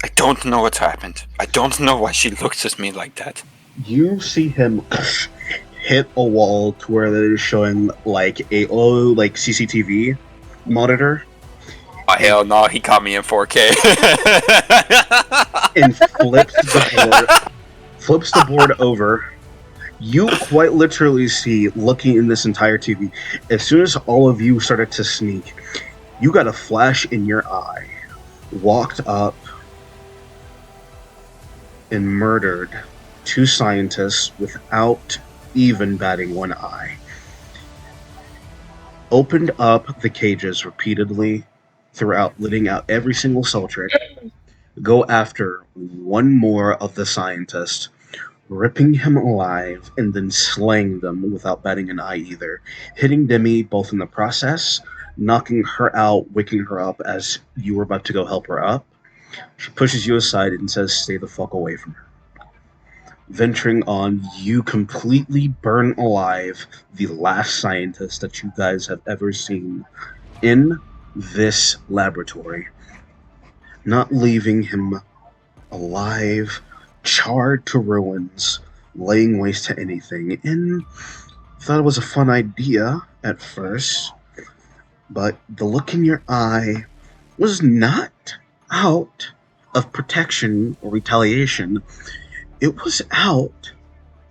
I don't know what happened. I don't know why she looks at me like that. You see him hit a wall to where it is showing like a CCTV monitor. Oh hell no, he caught me in 4K. And flips the board over. You quite literally see, looking in this entire TV, as soon as all of you started to sneak, you got a flash in your eye, walked up, and murdered 2 scientists without even batting one eye. Opened up the cages repeatedly throughout, letting out every single cell trick, go after one more of the scientists, ripping him alive, and then slaying them without batting an eye either. Hitting Demi both in the process, knocking her out, waking her up as you were about to go help her up. She pushes you aside and says, "Stay the fuck away from her." Venturing on, you completely burn alive the last scientist that you guys have ever seen in this laboratory, not leaving him alive, charred to ruins, laying waste to anything. And thought it was a fun idea at first, but the look in your eye was not out of protection or retaliation. It was out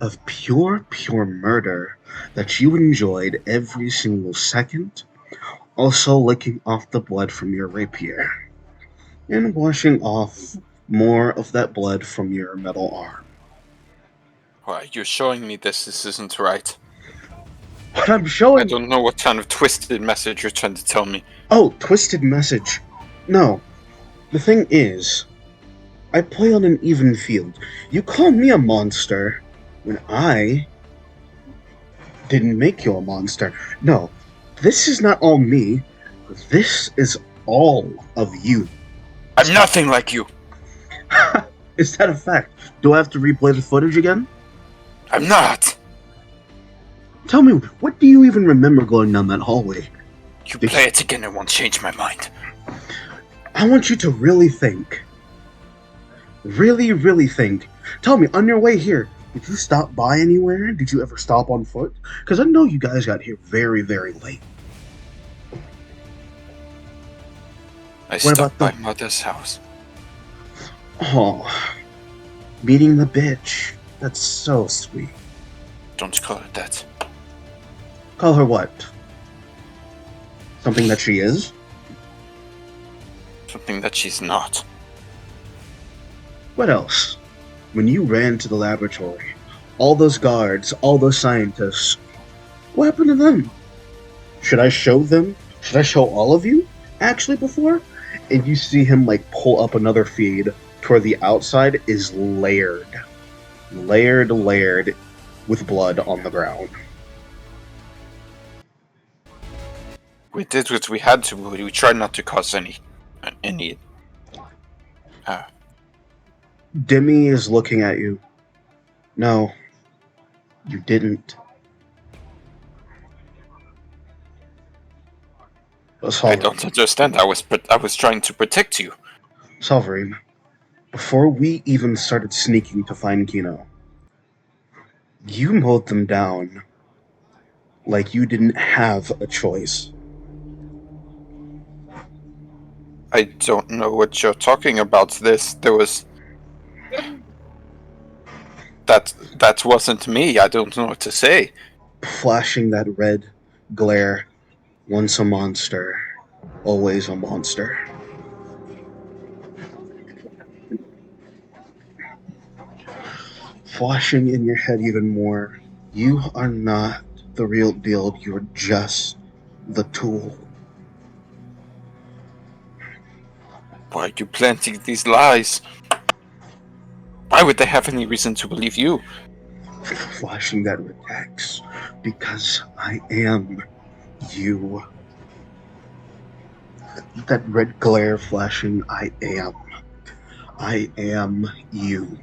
of pure murder that you enjoyed every single second, also licking off the blood from your rapier and washing off more of that blood from your metal arm. Why, you're showing me this isn't right. What I'm showing... I don't know what kind of twisted message you're trying to tell me. Oh, twisted message. No. The thing is, I play on an even field. You call me a monster when I didn't make you a monster. No, this is not all me. This is all of you. I'm nothing like you. Is that a fact? Do I have to replay the footage again? I'm not! Tell me, what do you even remember going down that hallway? You play it again and won't change my mind. I want you to really think. Really, really think. Tell me, on your way here, did you stop by anywhere? Did you ever stop on foot? Because I know you guys got here very, very late. I stopped by Mother's house. Oh, meeting the bitch. That's so sweet. Don't call her that. Call her what? Something that she is? Something that she's not. What else? When you ran to the laboratory, all those guards, all those scientists, what happened to them? Should I show them? Should I show all of you? Actually, before? And you see him, like, pull up another feed toward the outside is layered. Layered with blood on the ground. We did what we had to. We tried not to cause any. Demi is looking at you. No, you didn't. I don't understand. I was trying to protect you. Solverine, before we even started sneaking to find Kino, you mowed them down like you didn't have a choice. I don't know what you're talking about. That wasn't me. I don't know what to say. Flashing that red glare. Once a monster, always a monster. Flashing in your head even more. You are not the real deal. You're just the tool. Why are you planting these lies? Why would they have any reason to believe you? Flashing that red X. Because I am you. That red glare flashing, I am. I am you.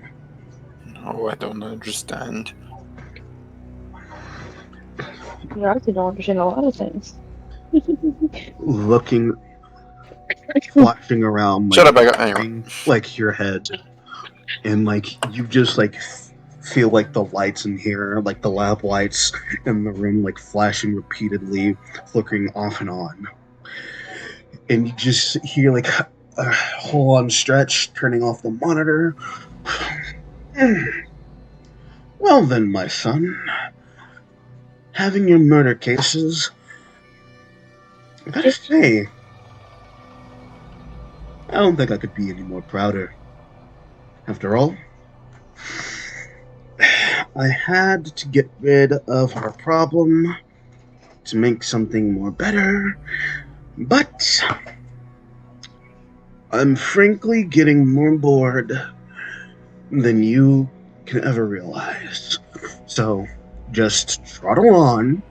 No, I don't understand. You actually don't understand a lot of things. Looking, flashing around, like, Shut up, I got anyway. like your head, and like you just like feel like the lights in here, like the lab lights in the room, like flashing repeatedly, flickering off and on, and you just hear like a hold on stretch, turning off the monitor. Well then, my son, having your murder cases, I gotta say, I don't think I could be any more prouder. After all, I had to get rid of our problem to make something more better, but I'm frankly getting more bored than you can ever realize. So, just trottle on.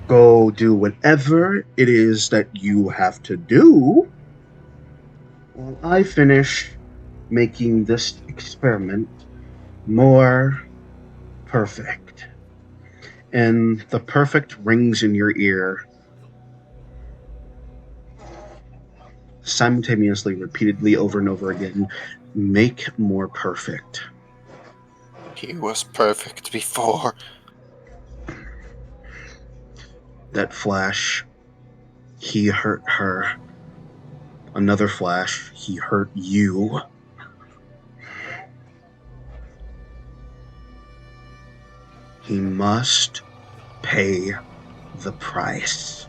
Go do whatever it is that you have to do while I finish making this experiment more perfect. And the perfect rings in your ear, simultaneously, repeatedly, over and over again. Make more perfect. He was perfect before. That flash, he hurt her. Another flash, he hurt you. He must pay the price.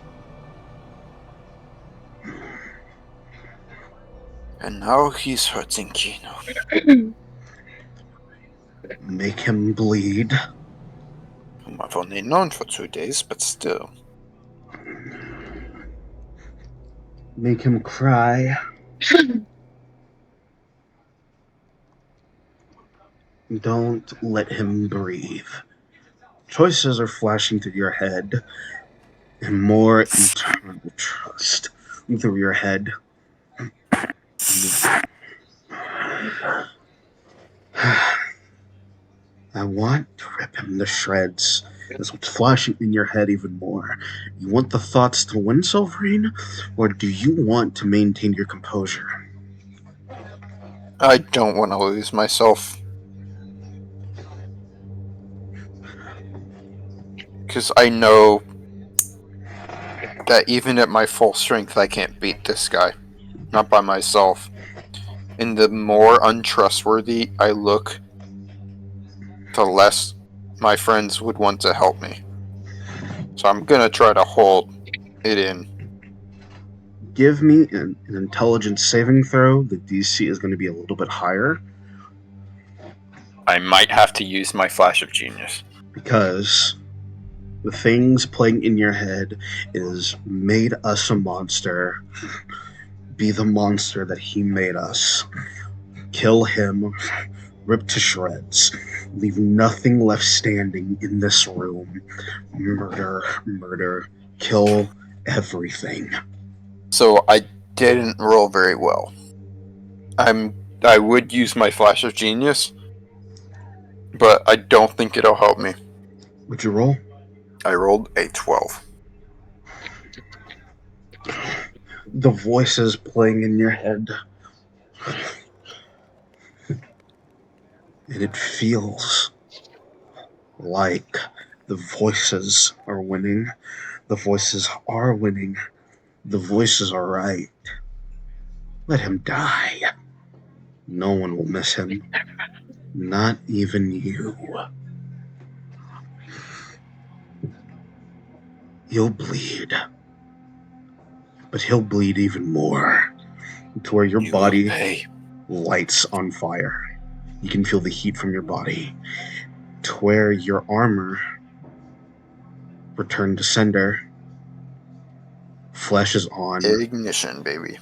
And now he's hurting Kino. Make him bleed. Whom I've only known for 2 days, but still. Make him cry. Don't let him breathe. Choices are flashing through your head, and more eternal trust through your head. I want to rip him to shreds. That's what's flashing in your head even more. You want the thoughts to win, Silverine, or do you want to maintain your composure? I don't want to lose myself. Because I know that even at my full strength, I can't beat this guy. Not by myself. And the more untrustworthy I look, the less my friends would want to help me. So I'm gonna try to hold it in. Give me an intelligence saving throw. The DC is going to be a little bit higher. I might have to use my flash of genius. Because the things playing in your head is made us a monster. Be the monster that he made us. Kill him. Rip to shreds. Leave nothing left standing in this room. Murder, murder, kill everything. So I didn't roll very well. I would use my flash of genius, but I don't think it'll help me. What'd you roll? I rolled a 12. The voices playing in your head. And it feels like the voices are winning. The voices are winning. The voices are right. Let him die. No one will miss him. Not even you. He'll bleed. But he'll bleed even more. To where your body lights on fire. You can feel the heat from your body. To where your armor returned to sender. Flesh is on. Ignition, baby.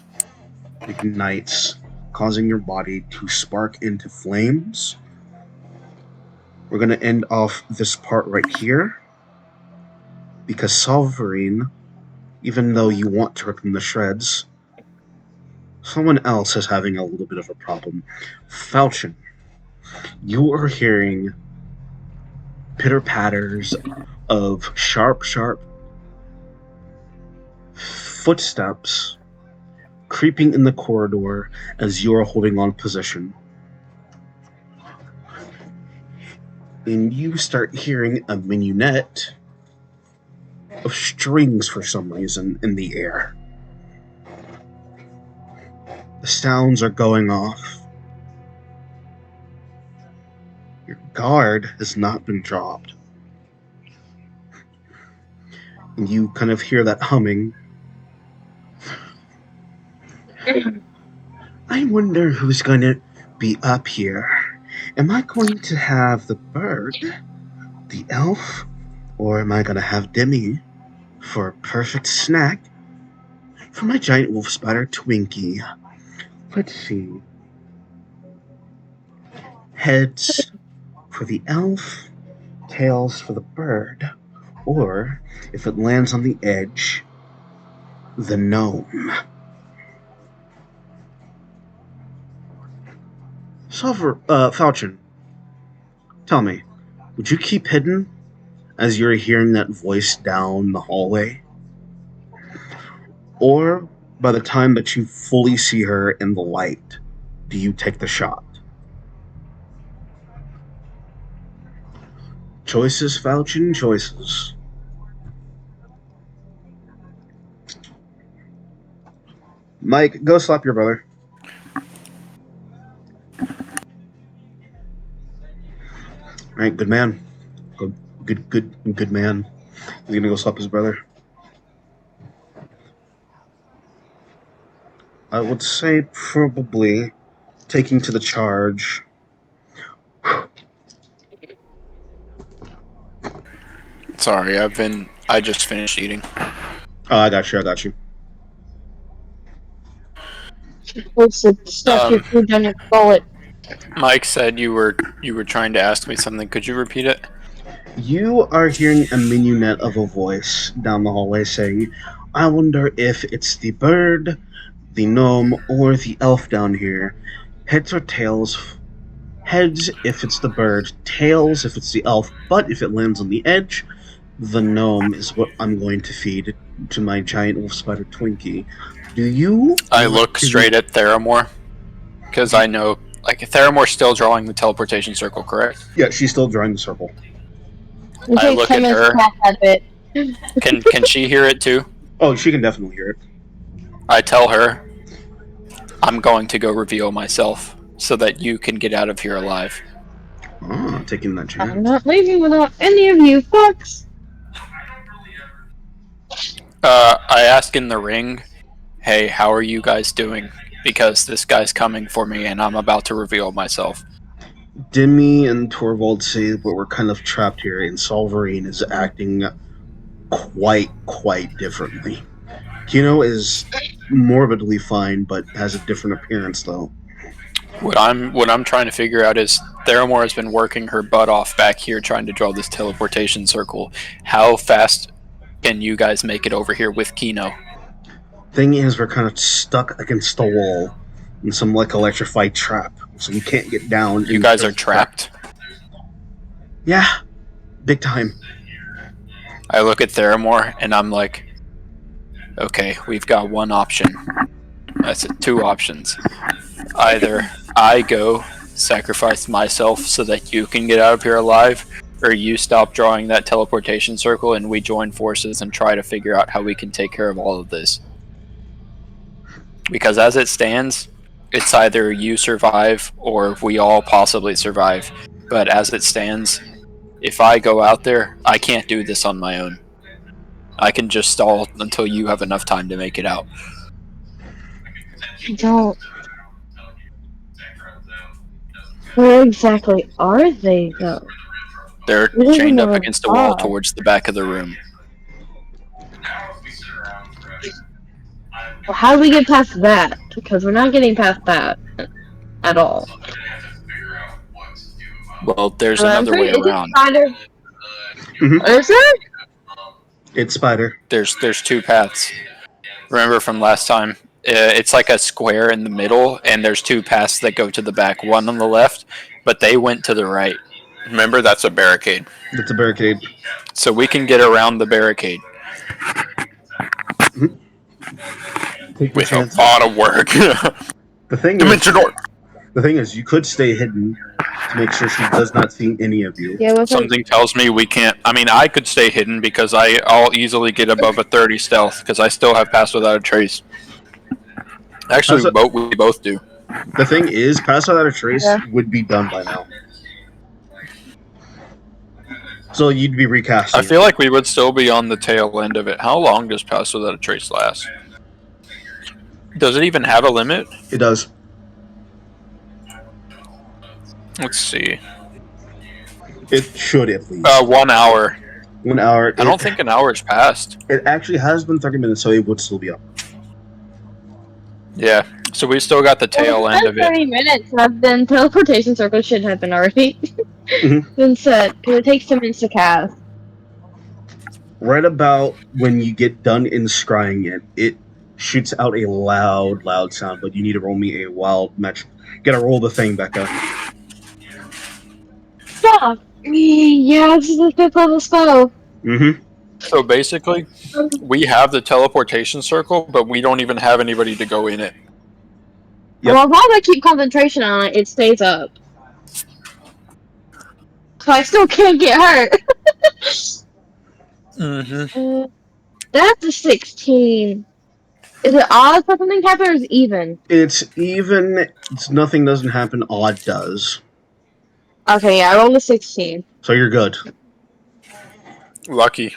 Ignites, causing your body to spark into flames. We're going to end off this part right here. Because Solverine, even though you want to rip him to shreds, someone else is having a little bit of a problem. Falchion, you are hearing pitter-patters of sharp footsteps creeping in the corridor as you are holding on position. And you start hearing a minuet of strings for some reason in the air. The sounds are going off. Your guard has not been dropped. And you kind of hear that humming. I wonder who's going to be up here. Am I going to have the bird, the elf, or am I going to have Demi for a perfect snack for my giant wolf spider Twinkie? Let's see. Heads for the elf, tails for the bird, or, if it lands on the edge, the gnome. Falchion, tell me, would you keep hidden as you're hearing that voice down the hallway? Or, by the time that you fully see her in the light, do you take the shot? Choices, Falchion, choices. Mike, go slap your brother. Alright, good man. Good man. He's gonna go slap his brother. I would say probably taking to the charge. Sorry, I just finished eating. Oh, I got you. Stuff your food down your gullet. Mike said you were trying to ask me something. Could you repeat it? You are hearing a minuet of a voice down the hallway saying, I wonder if it's the bird, the gnome or the elf down here. Heads or tails? Heads if it's the bird, tails if it's the elf, but if it lands on the edge, the gnome is what I'm going to feed to my giant wolf spider Twinkie. Do you I want look to... straight at Theramore, because I know, like, Theramore's still drawing the teleportation circle, correct? Yeah, she's still drawing the circle. It I takes look 10 at minutes her. to cast that bit. Can she hear it too? Oh, she can definitely hear it. I tell her, I'm going to go reveal myself so that you can get out of here alive. Ah, taking that I'm chance. not leaving without any of you fucks. I ask in the ring, hey, how are you guys doing? Because this guy's coming for me and I'm about to reveal myself. Demi and Torvald say that we're kind of trapped here, and Solverine is acting quite differently. Kino is morbidly fine, but has a different appearance, though. What I'm trying to figure out is Theramore has been working her butt off back here trying to draw this teleportation circle. How fast can you guys make it over here with Kino? Thing is, we're kind of stuck against the wall in some like electrified trap, so we can't get down. You guys are trapped? Yeah, big time. I look at Theramore and I'm like, okay, we've got one option. I said two options. Either I go sacrifice myself so that you can get out of here alive, or you stop drawing that teleportation circle and we join forces and try to figure out how we can take care of all of this. Because as it stands, it's either you survive or we all possibly survive. But as it stands, if I go out there, I can't do this on my own. I can just stall until you have enough time to make it out. I don't. Where exactly are they, though? They're Where chained up are against a wall they? towards the back of the room. Well, how do we get past that? Because we're not getting past that at all. Well, there's another way around. Is there? It's Spider. There's two paths. Remember from last time? It's like a square in the middle, and there's two paths that go to the back. One on the left, but they went to the right. Remember, that's a barricade. It's a barricade. So we can get around the barricade. Take with a lot of work. The thing Dimension door. The thing is, you could stay hidden to make sure she does not see any of you. Yeah, Something tells me we can't. I mean, I could stay hidden because I'll easily get above a 30 stealth because I still have Pass Without a Trace. Actually, we both do. The thing is, Pass Without a Trace would be done by now. So you'd be recasting. I feel like we would still be on the tail end of it. How long does Pass Without a Trace last? Does it even have a limit? It does. Let's see. It should at least. 1 hour. 1 hour. I don't think an hour has passed. It actually has been 30 minutes, so it would still be up. Yeah. So we still got the tail end of it. 30 minutes, and then teleportation circle should have been already been set. Because it takes 10 minutes to cast. Right about when you get done inscrying it, it shoots out a loud sound, but you need to roll me a wild match. Gotta roll the thing, Becca. Fuck me, yeah, this is a 5th level spell. So basically, we have the teleportation circle, but we don't even have anybody to go in it. Yep. Well, as long as I keep concentration on it, it stays up. So I still can't get hurt. That's a 16. Is it odd for something to happen, or is it even? It's even. Nothing doesn't happen. Odd does. Okay, yeah, I rolled a 16. So you're good. Lucky.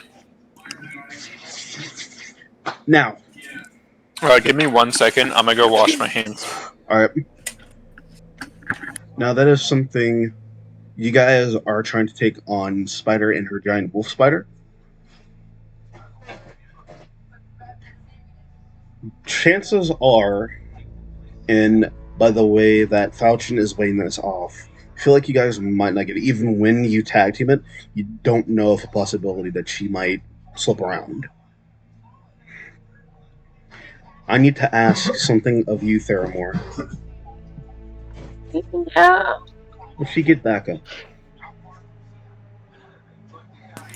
Now. Give me 1 second. I'm gonna go wash my hands. Alright. Now that is something you guys are trying to take on Spider and her giant wolf spider. Chances are, and by the way that Falchion is weighing this off, I feel like you guys might not get it. Even when you tag team it, you don't know of a possibility that she might slip around. I need to ask something of you, Theramore. Yeah. If she get back up.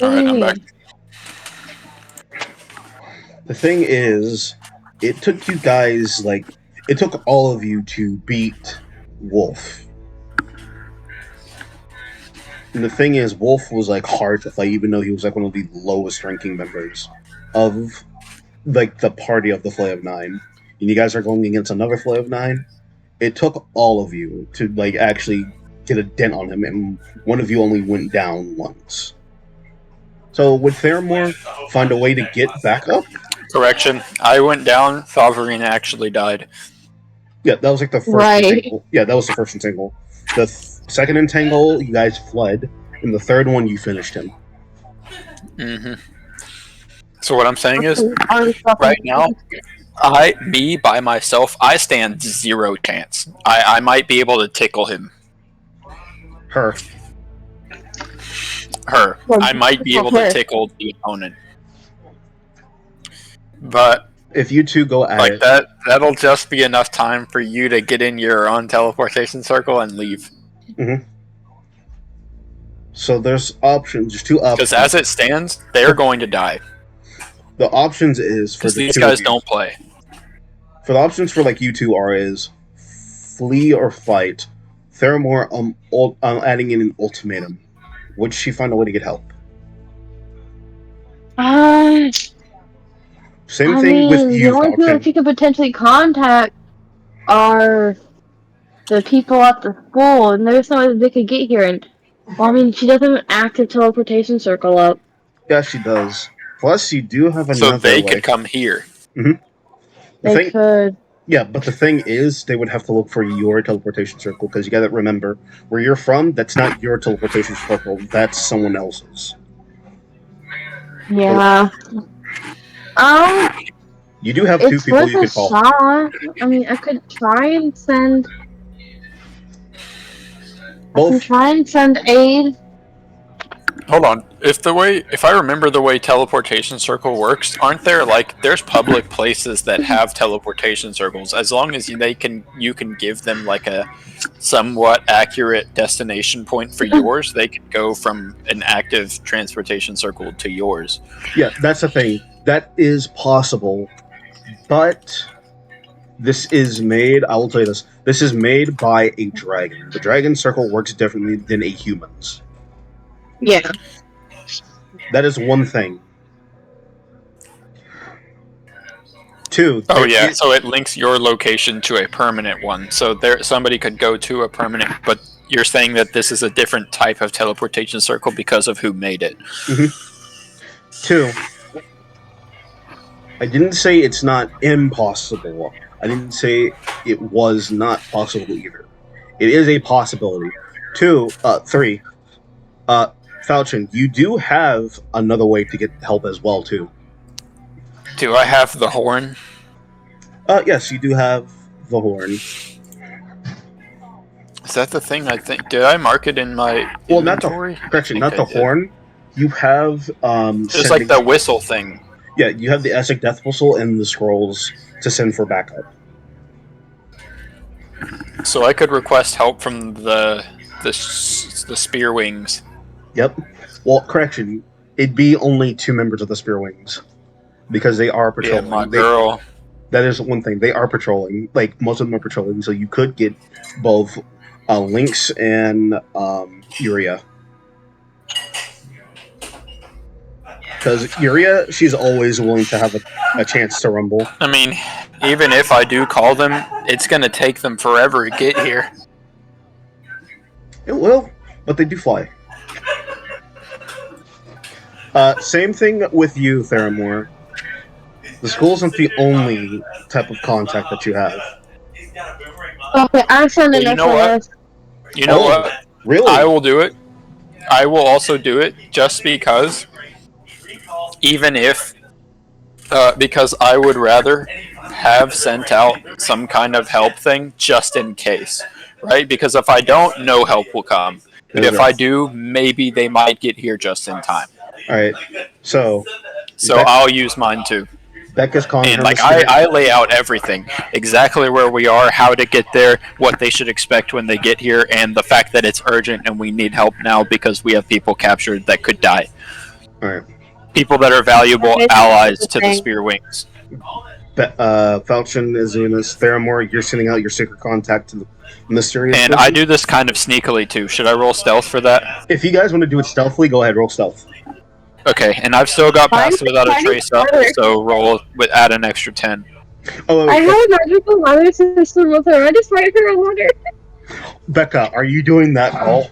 Alright, I'm back. The thing is, it took you guys, it took all of you to beat Wolf. And the thing is, Wolf was, hard to fight, even though he was, one of the lowest ranking members of, the party of the Flay of Nine. And you guys are going against another Flay of Nine. It took all of you to, actually get a dent on him, and one of you only went down once. So, would Theramore find a way to get back up? Correction. I went down, Falvarina actually died. Yeah, that was the first entangle. Yeah, that was the first entangle. The second entangle, you guys fled, and the third one, you finished him. Mm-hmm. So what I'm saying is, right now, me by myself, I stand 0 chance. I might be able to tickle him. Her. I might be able to tickle the opponent. But if you two go at it, that'll just be enough time for you to get in your own teleportation circle and leave. Mm-hmm. So there's options. There's 2 options. Because as it stands, they're going to die. The options is for these guys don't play. For the options for you two is flee or fight. Theramore, adding in an ultimatum. Would she find a way to get help? Same thing with you. The only people that she could potentially contact are the people at the school, and there's no way they could get here. And she doesn't have an active teleportation circle up. Yeah, she does. Plus, you do have another. So they could come here. Mm-hmm. They could. Yeah, but the thing is, they would have to look for your teleportation circle, because you gotta remember, where you're from, that's not your teleportation circle, that's someone else's. Yeah. You do have 2 people you could call. Shot. I could try and send... Both. I can try and send aid. Hold on. If I remember the way teleportation circle works, aren't there there's public places that have teleportation circles? As long as you can give them a somewhat accurate destination point for yours, they can go from an active transportation circle to yours. Yeah, that's the thing. That is possible, but this is made. I will tell you this. This is made by a dragon. The dragon circle works differently than a human's. Yeah. That is one thing. 2. Oh yeah, so it links your location to a permanent one. So somebody could go to a permanent, but you're saying that this is a different type of teleportation circle because of who made it. Mm-hmm. 2. I didn't say it's not impossible. I didn't say it was not possible either. It is a possibility. 3. Falchion, you do have another way to get help as well, too. Do I have the horn? Yes, you do have the horn. Is that the thing? I think. Did I mark it in my inventory? Not the horn. You have just the whistle thing. Yeah, you have the Essek Death Whistle and the scrolls to send for backup. So I could request help from the Spear Wings. Yep. Well, correction. It'd be only 2 members of the Spear Wings, because they are patrolling. Yeah, my girl. That is one thing. They are patrolling. Most of them are patrolling, so you could get both Lynx and Uria. Because Uria, she's always willing to have a chance to rumble. Even if I do call them, it's going to take them forever to get here. It will, but they do fly. Same thing with you, Theramore. The school isn't the only type of contact that you have. Okay, I'm sending You know what? You know what? Really? I will do it. I will also do it just because, even if, because I would rather have sent out some kind of help thing just in case, right? Because if I don't, no help will come. But if I do, maybe they might get here just in time. Alright, so I'll use mine too. Becca's calling And her like mysterious. I lay out everything, exactly where we are, how to get there, what they should expect when they get here, and the fact that it's urgent and we need help now because we have people captured that could die. All right. People that are valuable Okay, allies that's to the the thing. Spear Wings. Falchion is doing this. Theramore, you're sending out your secret contact to the mysterious And person. I do this kind of sneakily too. Should I roll stealth for that? If you guys want to do it stealthily, go ahead, roll stealth. Okay, and I've still got Mine- pass without a mine is trace up, better. so roll with add an extra 10. Oh, I okay. have a magical letter system with her. I just write her a letter. Becca, are you doing that call?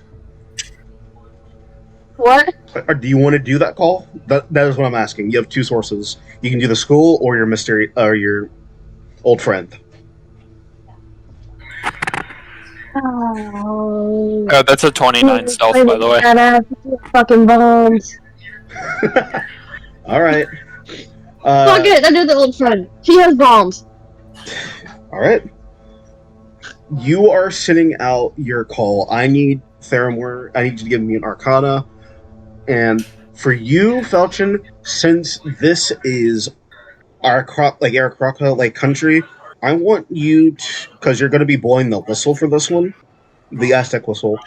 What? Or do you want to do that call? That is what I'm asking. You have two sources. You can do the school or your mystery or your old friend. Oh, That's a 29 stealth, by the way. Fucking bombs. All right. Fuck it, I do the old friend. She has bombs. All right. You are sending out your call. I need Theramore. I need you to give me an Arcana. And for you, Falchion, since this is Aarakocra country, I want you to, because you're going to be blowing the whistle for this one, the Aztec whistle.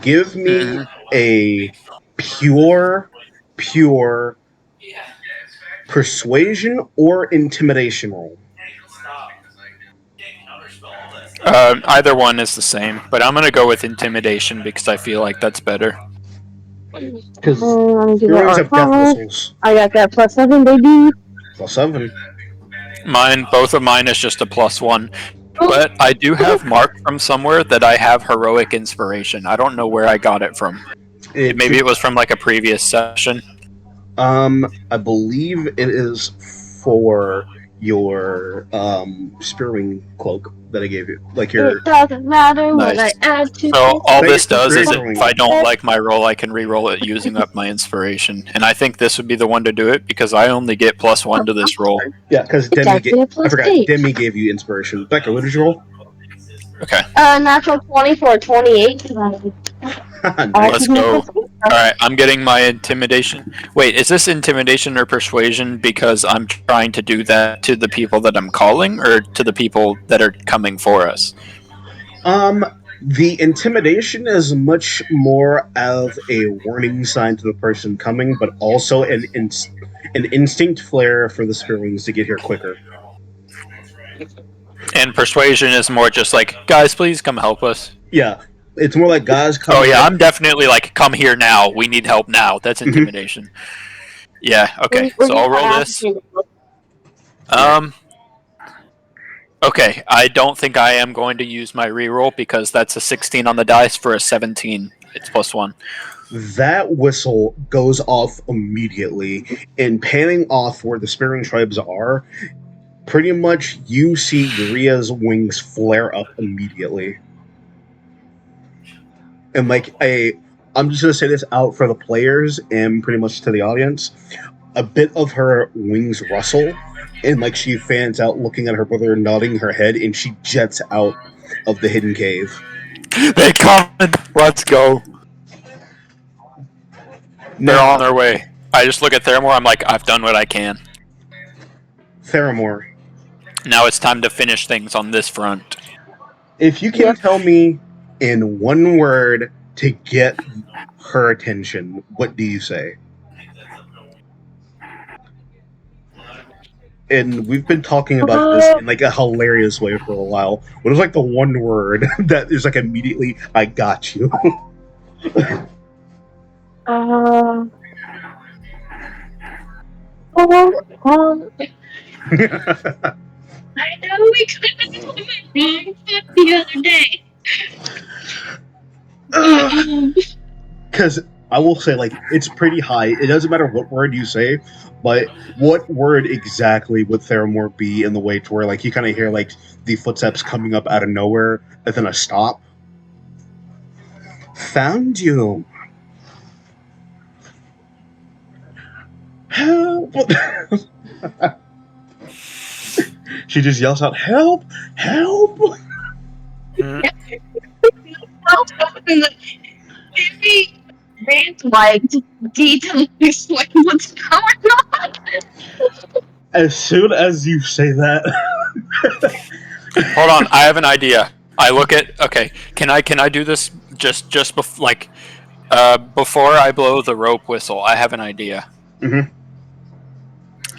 Give me a pure persuasion or intimidation roll. Either one is the same, but I'm gonna go with intimidation because I feel like that's better. Because Let me do you that always have death Arcana. whistles. I got that +7, baby. +7. Both of mine is just a +1. But I do have marked from somewhere that I have heroic inspiration. I don't know where I got it from. Maybe it was from like a previous session. I believe it is for your Spearwing cloak that I gave you. Like your It doesn't matter what I Nice. add to So all Thank this you for does is creating if I don't like my roll, I can re-roll it using up my inspiration. And I think this would be the one to do it because I only get +1 to this roll. yeah, because It's Demi actually a I forgot +8. Demi gave you inspiration. Becca, what did you roll? Okay, Natural 20 for 28. let's go. Alright, I'm getting my intimidation. Wait, is this intimidation or persuasion because I'm trying to do that to the people that I'm calling or to the people that are coming for us? The intimidation is much more of a warning sign to the person coming, but also an instinct flare for the Spearwings to get here quicker. And persuasion is more just like, guys, please come help us. Yeah, it's more like guys come. Oh yeah, I'm definitely like, come here now. We need help now. That's intimidation. Yeah. Okay. So I'll roll this. Okay. I don't think I am going to use my reroll because that's a 16 on the dice for a 17. It's +1. That whistle goes off immediately, and panning off where the Spearwing tribes are. Pretty much, you see Ria's wings flare up immediately. And I'm just gonna say this out for the players and pretty much to the audience. A bit of her wings rustle, and like she fans out, looking at her brother, nodding her head, and she jets out of the hidden cave. They come. Let's go. They're on their way. I just look at Theramore. I'm like, I've done what I can. Theramore, Now it's time to finish things on this front. if you can tell me in one word to get her attention, what do you say? And we've been talking about this in like a hilarious way for a while. What is like the one word that is like immediately, I got you? I know we could have been wrong the other day. Because I will say, like, it's pretty high. It doesn't matter what word you say, but what word exactly would Theramore be in the way to where, like, you kind of hear, like, the footsteps coming up out of nowhere, and then a stop? Found you. Help! She just yells out, help! Help! Maybe rant like detail explain what's going on. As soon as you say that, Hold on, I have an idea. I look at Can I do this before I blow the rope whistle? I have an idea. Mhm.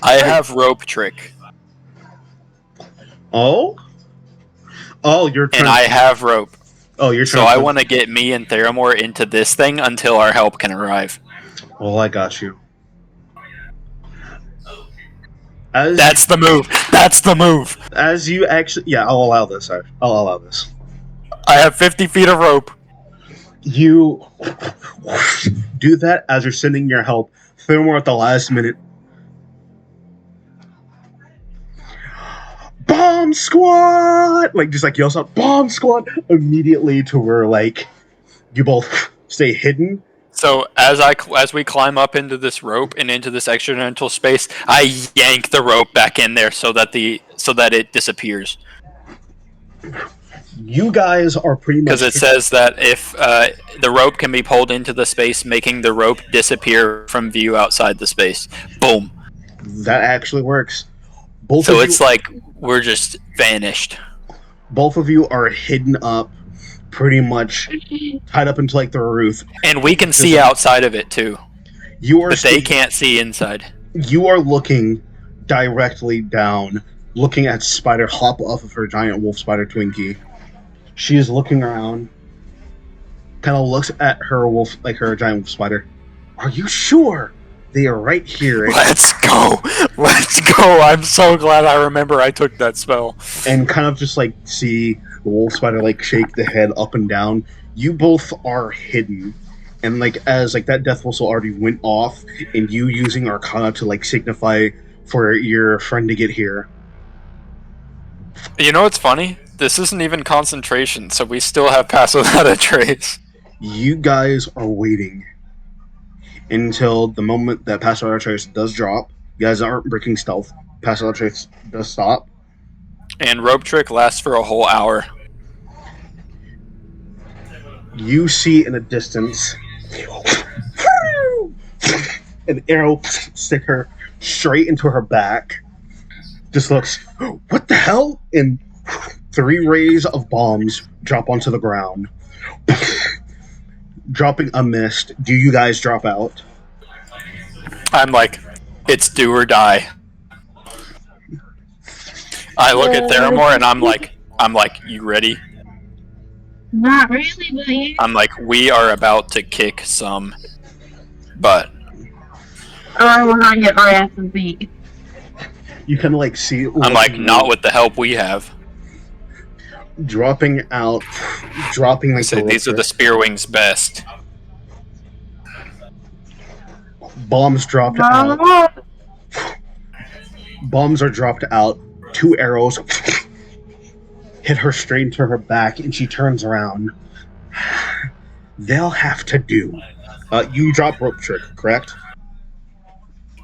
I have rope trick, oh, you're and trying. I have rope. You're So trying. I want to get me and Theramore into this thing until our help can arrive. Well, I got you. As That's the move. That's the move. as you actually, yeah, I'll allow this. I'll allow this. I have 50 feet of rope. You do that as you're sending your help. Thermore at the last minute. Bomb squad! Like, just like yells out, bomb squad! Immediately to where, like, you both stay hidden. So as we climb up into this rope and into this extra space, I yank the rope back in there so that it disappears. You guys are pretty much... Because it says that if the rope can be pulled into the space, making the rope disappear from view outside the space. Boom. That actually works. So it's like we're just vanished. Both of you are hidden up, pretty much tied up into like the roof. And we can see outside of it too. But they can't see inside. You are looking directly down, looking at Spider hop off of her giant wolf spider Twinkie. She is looking around, kind of looks at her wolf, like her giant wolf spider. Are you sure? They are right here. Let's go! Let's go! I'm so glad I remember I took that spell. And kind of just like see the wolf spider like shake the head up and down. You both are hidden. And like as like that death whistle already went off, and you using Arcana to like signify for your friend to get here. You know what's funny? This isn't even concentration, so we still have pass without a trace. You guys are waiting until the moment that pass without a trace does drop. You guys aren't breaking stealth. Pass without a trace does stop. And rope trick lasts for a whole hour. You see in the distance an arrow stick her straight into her back. Just looks, what the hell? And 3 rays of bombs drop onto the ground. Dropping a mist. Do you guys drop out? I'm like, it's do or die. I look at Theramore and I'm like, you ready? Not really, but yeah. I'm like, we are about to kick some butt. Or I will not get my ass beat. You can like see. I'm like, not with the help we have. Dropping like I say, these are the Spearwing's best. Bombs dropped out. Bombs are dropped out. 2 arrows hit her straight into her back, and she turns around. They'll have to do. You drop rope trick, correct?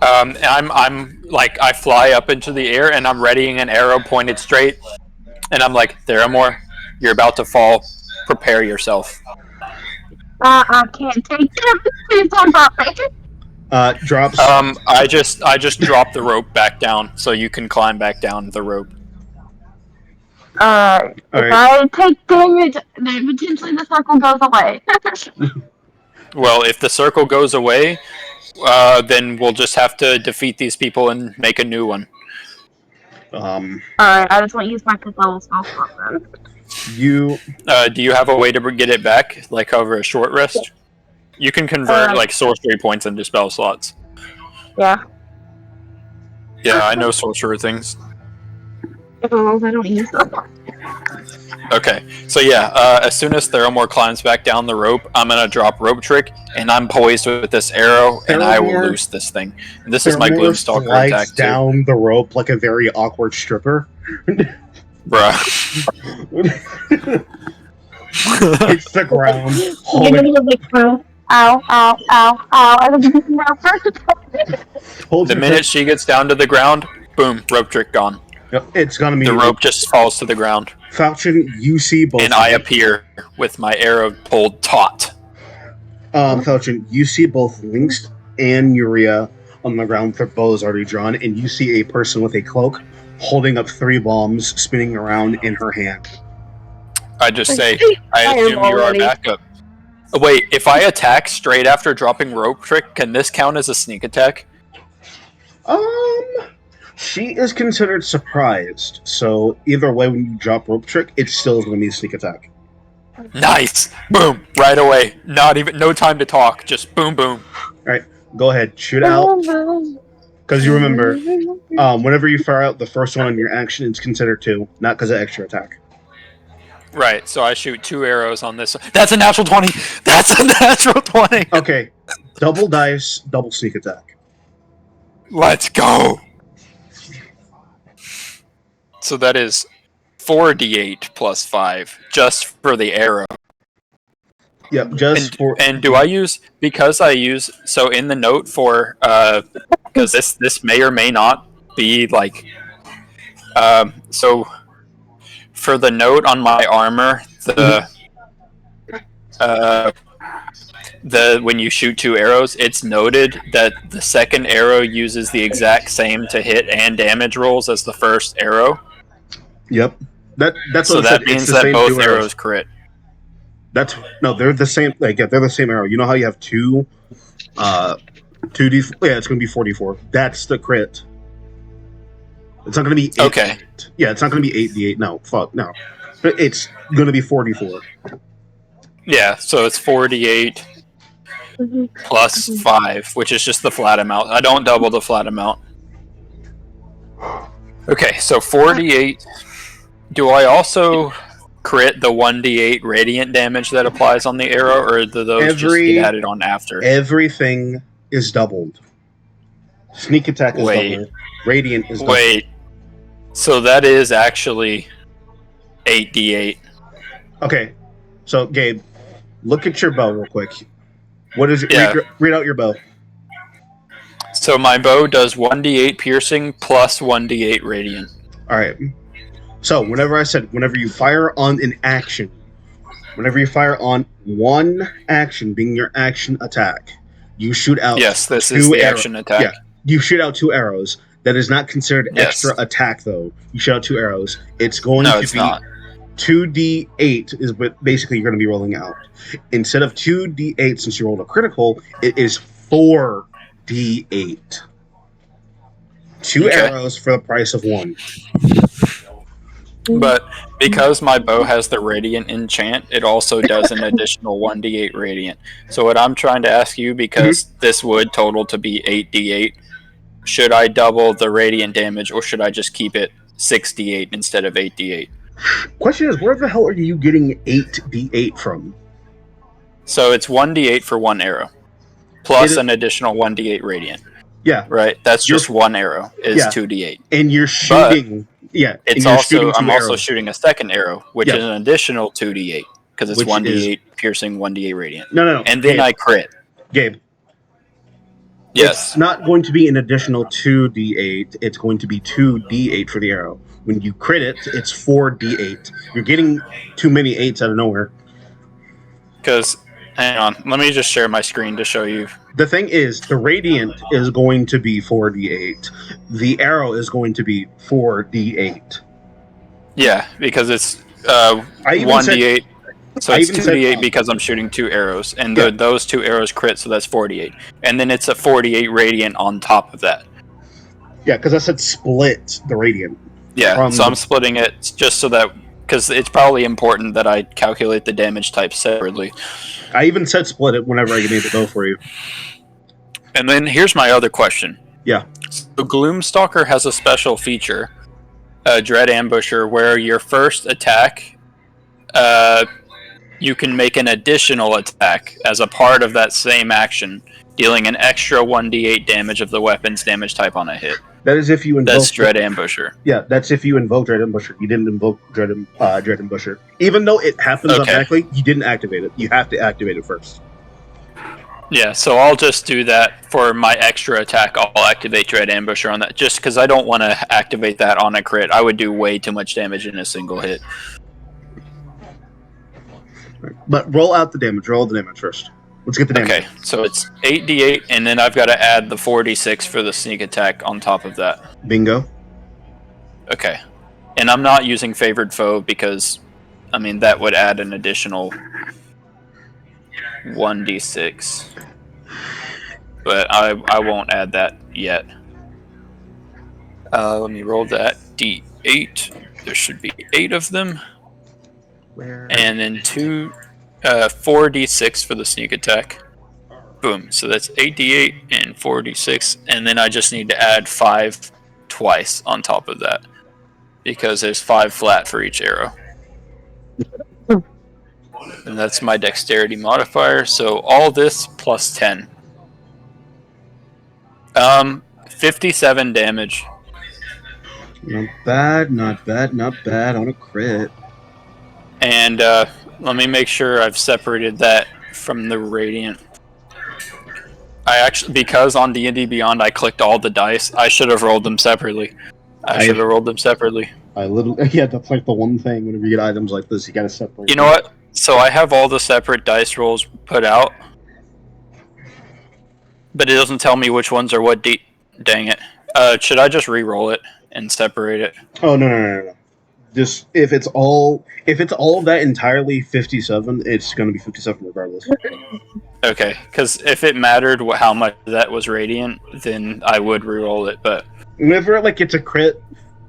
I'm like, I fly up into the air and I'm readying an arrow pointed straight, and I'm like, Theramore, you're about to fall. Prepare yourself. I can't take it. Please don't drop me. Drops. I just drop the rope back down so you can climb back down the rope. If I take damage, then potentially the circle goes away. Well, if the circle goes away, then we'll just have to defeat these people and make a new one. Alright, I just want to use my 5th level spell slot then. Do you have a way to get it back, like over a short rest? You can convert like sorcery points into spell slots. Yeah. Yeah, I know sorcerer things. I don't use them. Okay, so yeah, as soon as Theramore climbs back down the rope, I'm gonna drop rope trick, and I'm poised with this arrow, and I will loose this thing. And this is my Gloomstalker attack too. Down the rope like a very awkward stripper. Bruh. Hits the ground. Ow, ow, ow, ow. The minute she gets down to the ground, boom, rope trick gone. Yep, it's gonna be the rope just falls to the ground. Falchion, you see both. And I appear with my arrow pulled taut. Falchion, you see both Lynx and Uria on the ground with their bows already drawn, and you see a person with a cloak holding up 3 bombs, spinning around in her hand. I just say, I assume you're our backup. Wait, if I attack straight after dropping rope trick, can this count as a sneak attack? She is considered surprised, so either way, when you drop rope trick, it still is going to be a sneak attack. Nice! Boom! Right away. No time to talk. Just boom, boom. Alright, go ahead. Shoot out. Because you remember, whenever you fire out the first one on your action, it's considered 2, not because of extra attack. Right, so I shoot 2 arrows on this. That's a natural 20! That's a natural 20! Okay, double dice, double sneak attack. Let's go! So that is 4d8 plus 5, just for the arrow. Yep, just for... And do I use... Because I use... So in the note for... Because this may or may not be, like... So... For the note on my armor, when you shoot 2 arrows, it's noted that the second arrow uses the exact same to hit and damage rolls as the first arrow. Yep. That's so what that means that both arrows crit. They're the same. Like, yeah, they're the same arrow. You know how you have 2 2d? Yeah, it's going to be 4d4. That's the crit. It's not going to be 8. Okay. Yeah, it's not going to be 8d8. No, fuck no. It's going to be 4d4. Yeah, so it's 4d8 plus 5, which is just the flat amount. I don't double the flat amount. Okay, so 4d8. Do I also crit the 1d8 radiant damage that applies on the arrow, or do those just get added on after? Everything is doubled. Sneak attack is doubled. Radiant is doubled. Wait. So that is actually 8d8. Okay, so Gabe, look at your bow real quick. What is it? Yeah. Read out your bow. So my bow does 1d8 piercing plus 1d8 radiant. Alright. So whenever you fire on an action, whenever you fire on one action being your action attack, you shoot out Yes, this is the action attack. Yeah, you shoot out 2 arrows. That is not considered extra attack, though. You shoot out 2 arrows. It's going to be not. 2d8 is what basically you're going to be rolling out. Instead of 2d8, since you rolled a critical, it is 4d8. 2 arrows for the price of 1. But because my bow has the radiant enchant, it also does an additional 1d8 radiant. So what I'm trying to ask you, because this would total to be 8d8, should I double the radiant damage, or should I just keep it 6d8 instead of 8d8? Question is, where the hell are you getting 8d8 from? So it's 1d8 for 1 arrow, plus an additional 1d8 radiant. Yeah. Right? That's just 1 arrow is 2d8. And you're shooting... It's also I'm also shooting a second arrow, which is an additional 2d8, because it's 1d8 piercing, 1d8 radiant. No. And then I crit. Gabe. Yes. It's not going to be an additional 2d8. It's going to be 2d8 for the arrow. When you crit it, it's 4d8. You're getting too many 8s out of nowhere. Because, hang on, let me just share my screen to show you. The thing is, the radiant is going to be 4d8. The arrow is going to be 4d8. Yeah, because it's 1d8. So it's 2d8 because I'm shooting 2 arrows, and those 2 arrows crit, so that's 48. And then it's a 48 radiant on top of that. Yeah, because I said split the radiant. Yeah, so I'm splitting it just so that, because it's probably important that I calculate the damage type separately. I even said split it whenever I made the bow for you. And then here's my other question. Yeah. So Gloomstalker has a special feature, Dread Ambusher, where your first attack, you can make an additional attack as a part of that same action, dealing an extra 1d8 damage of the weapon's damage type on a hit. That is if you invoke... That's Dread Ambusher. Yeah, that's if you invoke Dread Ambusher. You didn't invoke Dread Ambusher. Even though it happens automatically, you didn't activate it. You have to activate it first. Yeah, so I'll just do that for my extra attack. I'll activate Dread Ambusher on that, just because I don't want to activate that on a crit. I would do way too much damage in a single hit. But roll out the damage. Roll the damage first. Let's get the damage. Okay, so it's 8d8, and then I've got to add the 4d6 for the sneak attack on top of that. Bingo. Okay. And I'm not using favored foe because, I mean, that would add an additional 1d6. But I won't add that yet. Let me roll that d8. There should be 8 of them. Where? And then 4d6 for the sneak attack. Boom. So that's 8d8 and 4d6. And then I just need to add 5 twice on top of that. Because there's 5 flat for each arrow. And that's my dexterity modifier. So all this plus 10. 57 damage. Not bad, not bad, not bad on a crit. And let me make sure I've separated that from the radiant. I actually, because on D&D Beyond I clicked all the dice, I should have rolled them separately. I should have rolled them separately. Yeah, that's like the one thing whenever you get items like this, you gotta separate. You know what? So I have all the separate dice rolls put out, but it doesn't tell me which ones are what. Dang it! Should I just re-roll it and separate it? Oh no. Just if it's all of that entirely 57, it's gonna be 57 regardless. Okay, because if it mattered how much that was radiant, then I would re-roll it. But Whenever like it's a crit,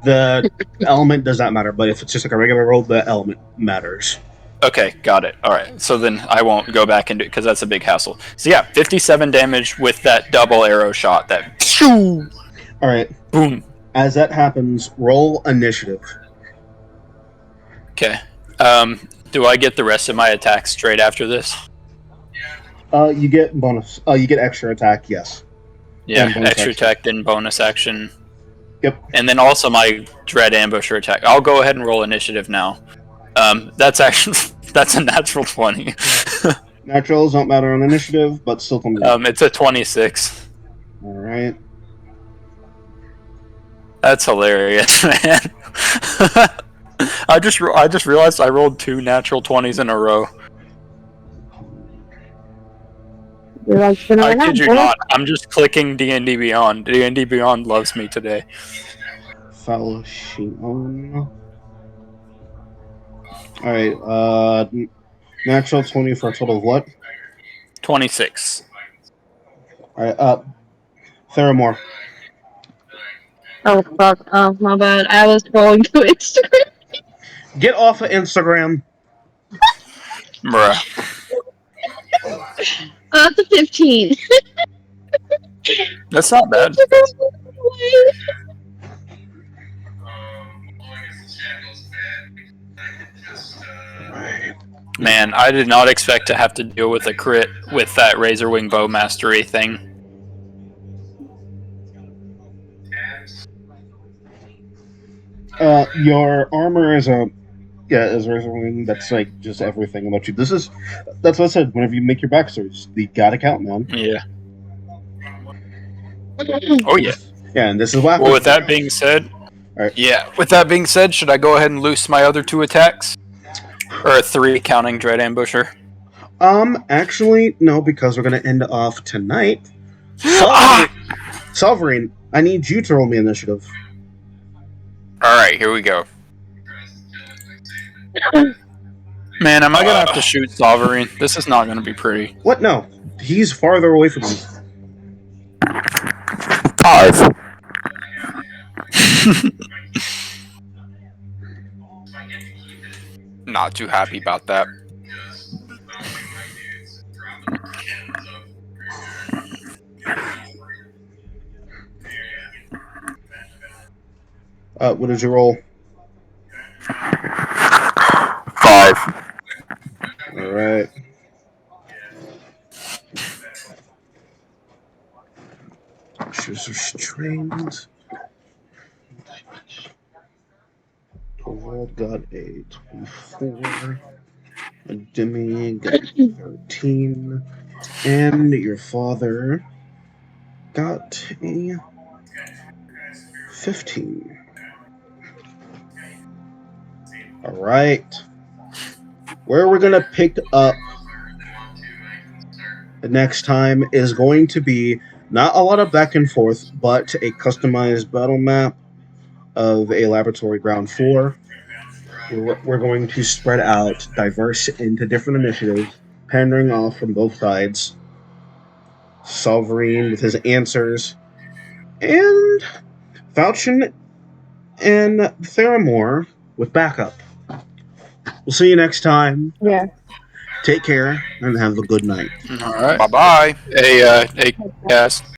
the element does not matter. But if it's just like a regular roll, the element matters. okay, got it. All right, so then I won't go back into it because that's a big hassle. So yeah, 57 damage with that double arrow shot. That shoo! All right. Boom. As that happens, roll initiative. Okay. Do I get the rest of my attacks straight after this? You get bonus. You get extra attack. Yes. Yeah, bonus extra action. attack, then bonus action. Yep. And then also my dread ambusher attack. I'll go ahead and roll initiative now. That's actually that's a natural 20. Naturals don't matter on initiative, but still come. It's a 26. All right. That's hilarious, man. I just realized I rolled 2 natural 20s in a row. You're like, I kid you not. I'm just clicking D&D Beyond. D&D Beyond loves me today. Fellowship. All right. Natural 20 for a total of what? 26. All right. Theramore. Oh fuck! Oh my bad. I was scrolling to Instagram. Get off of Instagram. Bruh. That's a 15. That's not bad. Man, I did not expect to have to deal with a crit with that Razor Wing Bow Mastery thing. Your armor is a Razor Wing. That's like just everything about you. That's what I said. Whenever you make your backstories, you gotta count, man. Yeah. Oh yeah. Yeah, and this is what. Well, with that being said, right. Yeah. With that being said, should I go ahead and loose my other 2 attacks, or 3 counting Dread Ambusher? Actually, no, because we're gonna end off tonight. Sovereign, I need you to roll me initiative. Alright, here we go. Man, am I gonna have to shoot Sovereign? This is not gonna be pretty. What? No. He's farther away from you. 5. Not too happy about that. What did you roll? 5. Alright. She's restrained. Overall got a 24. A Demi got a 13. And your father got a 15. Alright. Where we're gonna pick up The next time is going to be not a lot of back and forth, but a customized battle map of a laboratory ground floor. We're going to spread out, diverse into different initiatives, pandering off from both sides. Solverine with his answers, and Falchion and Theramore with backup. We'll see you next time. Yeah. Take care and have a good night. All right. Bye bye. Hey, guys.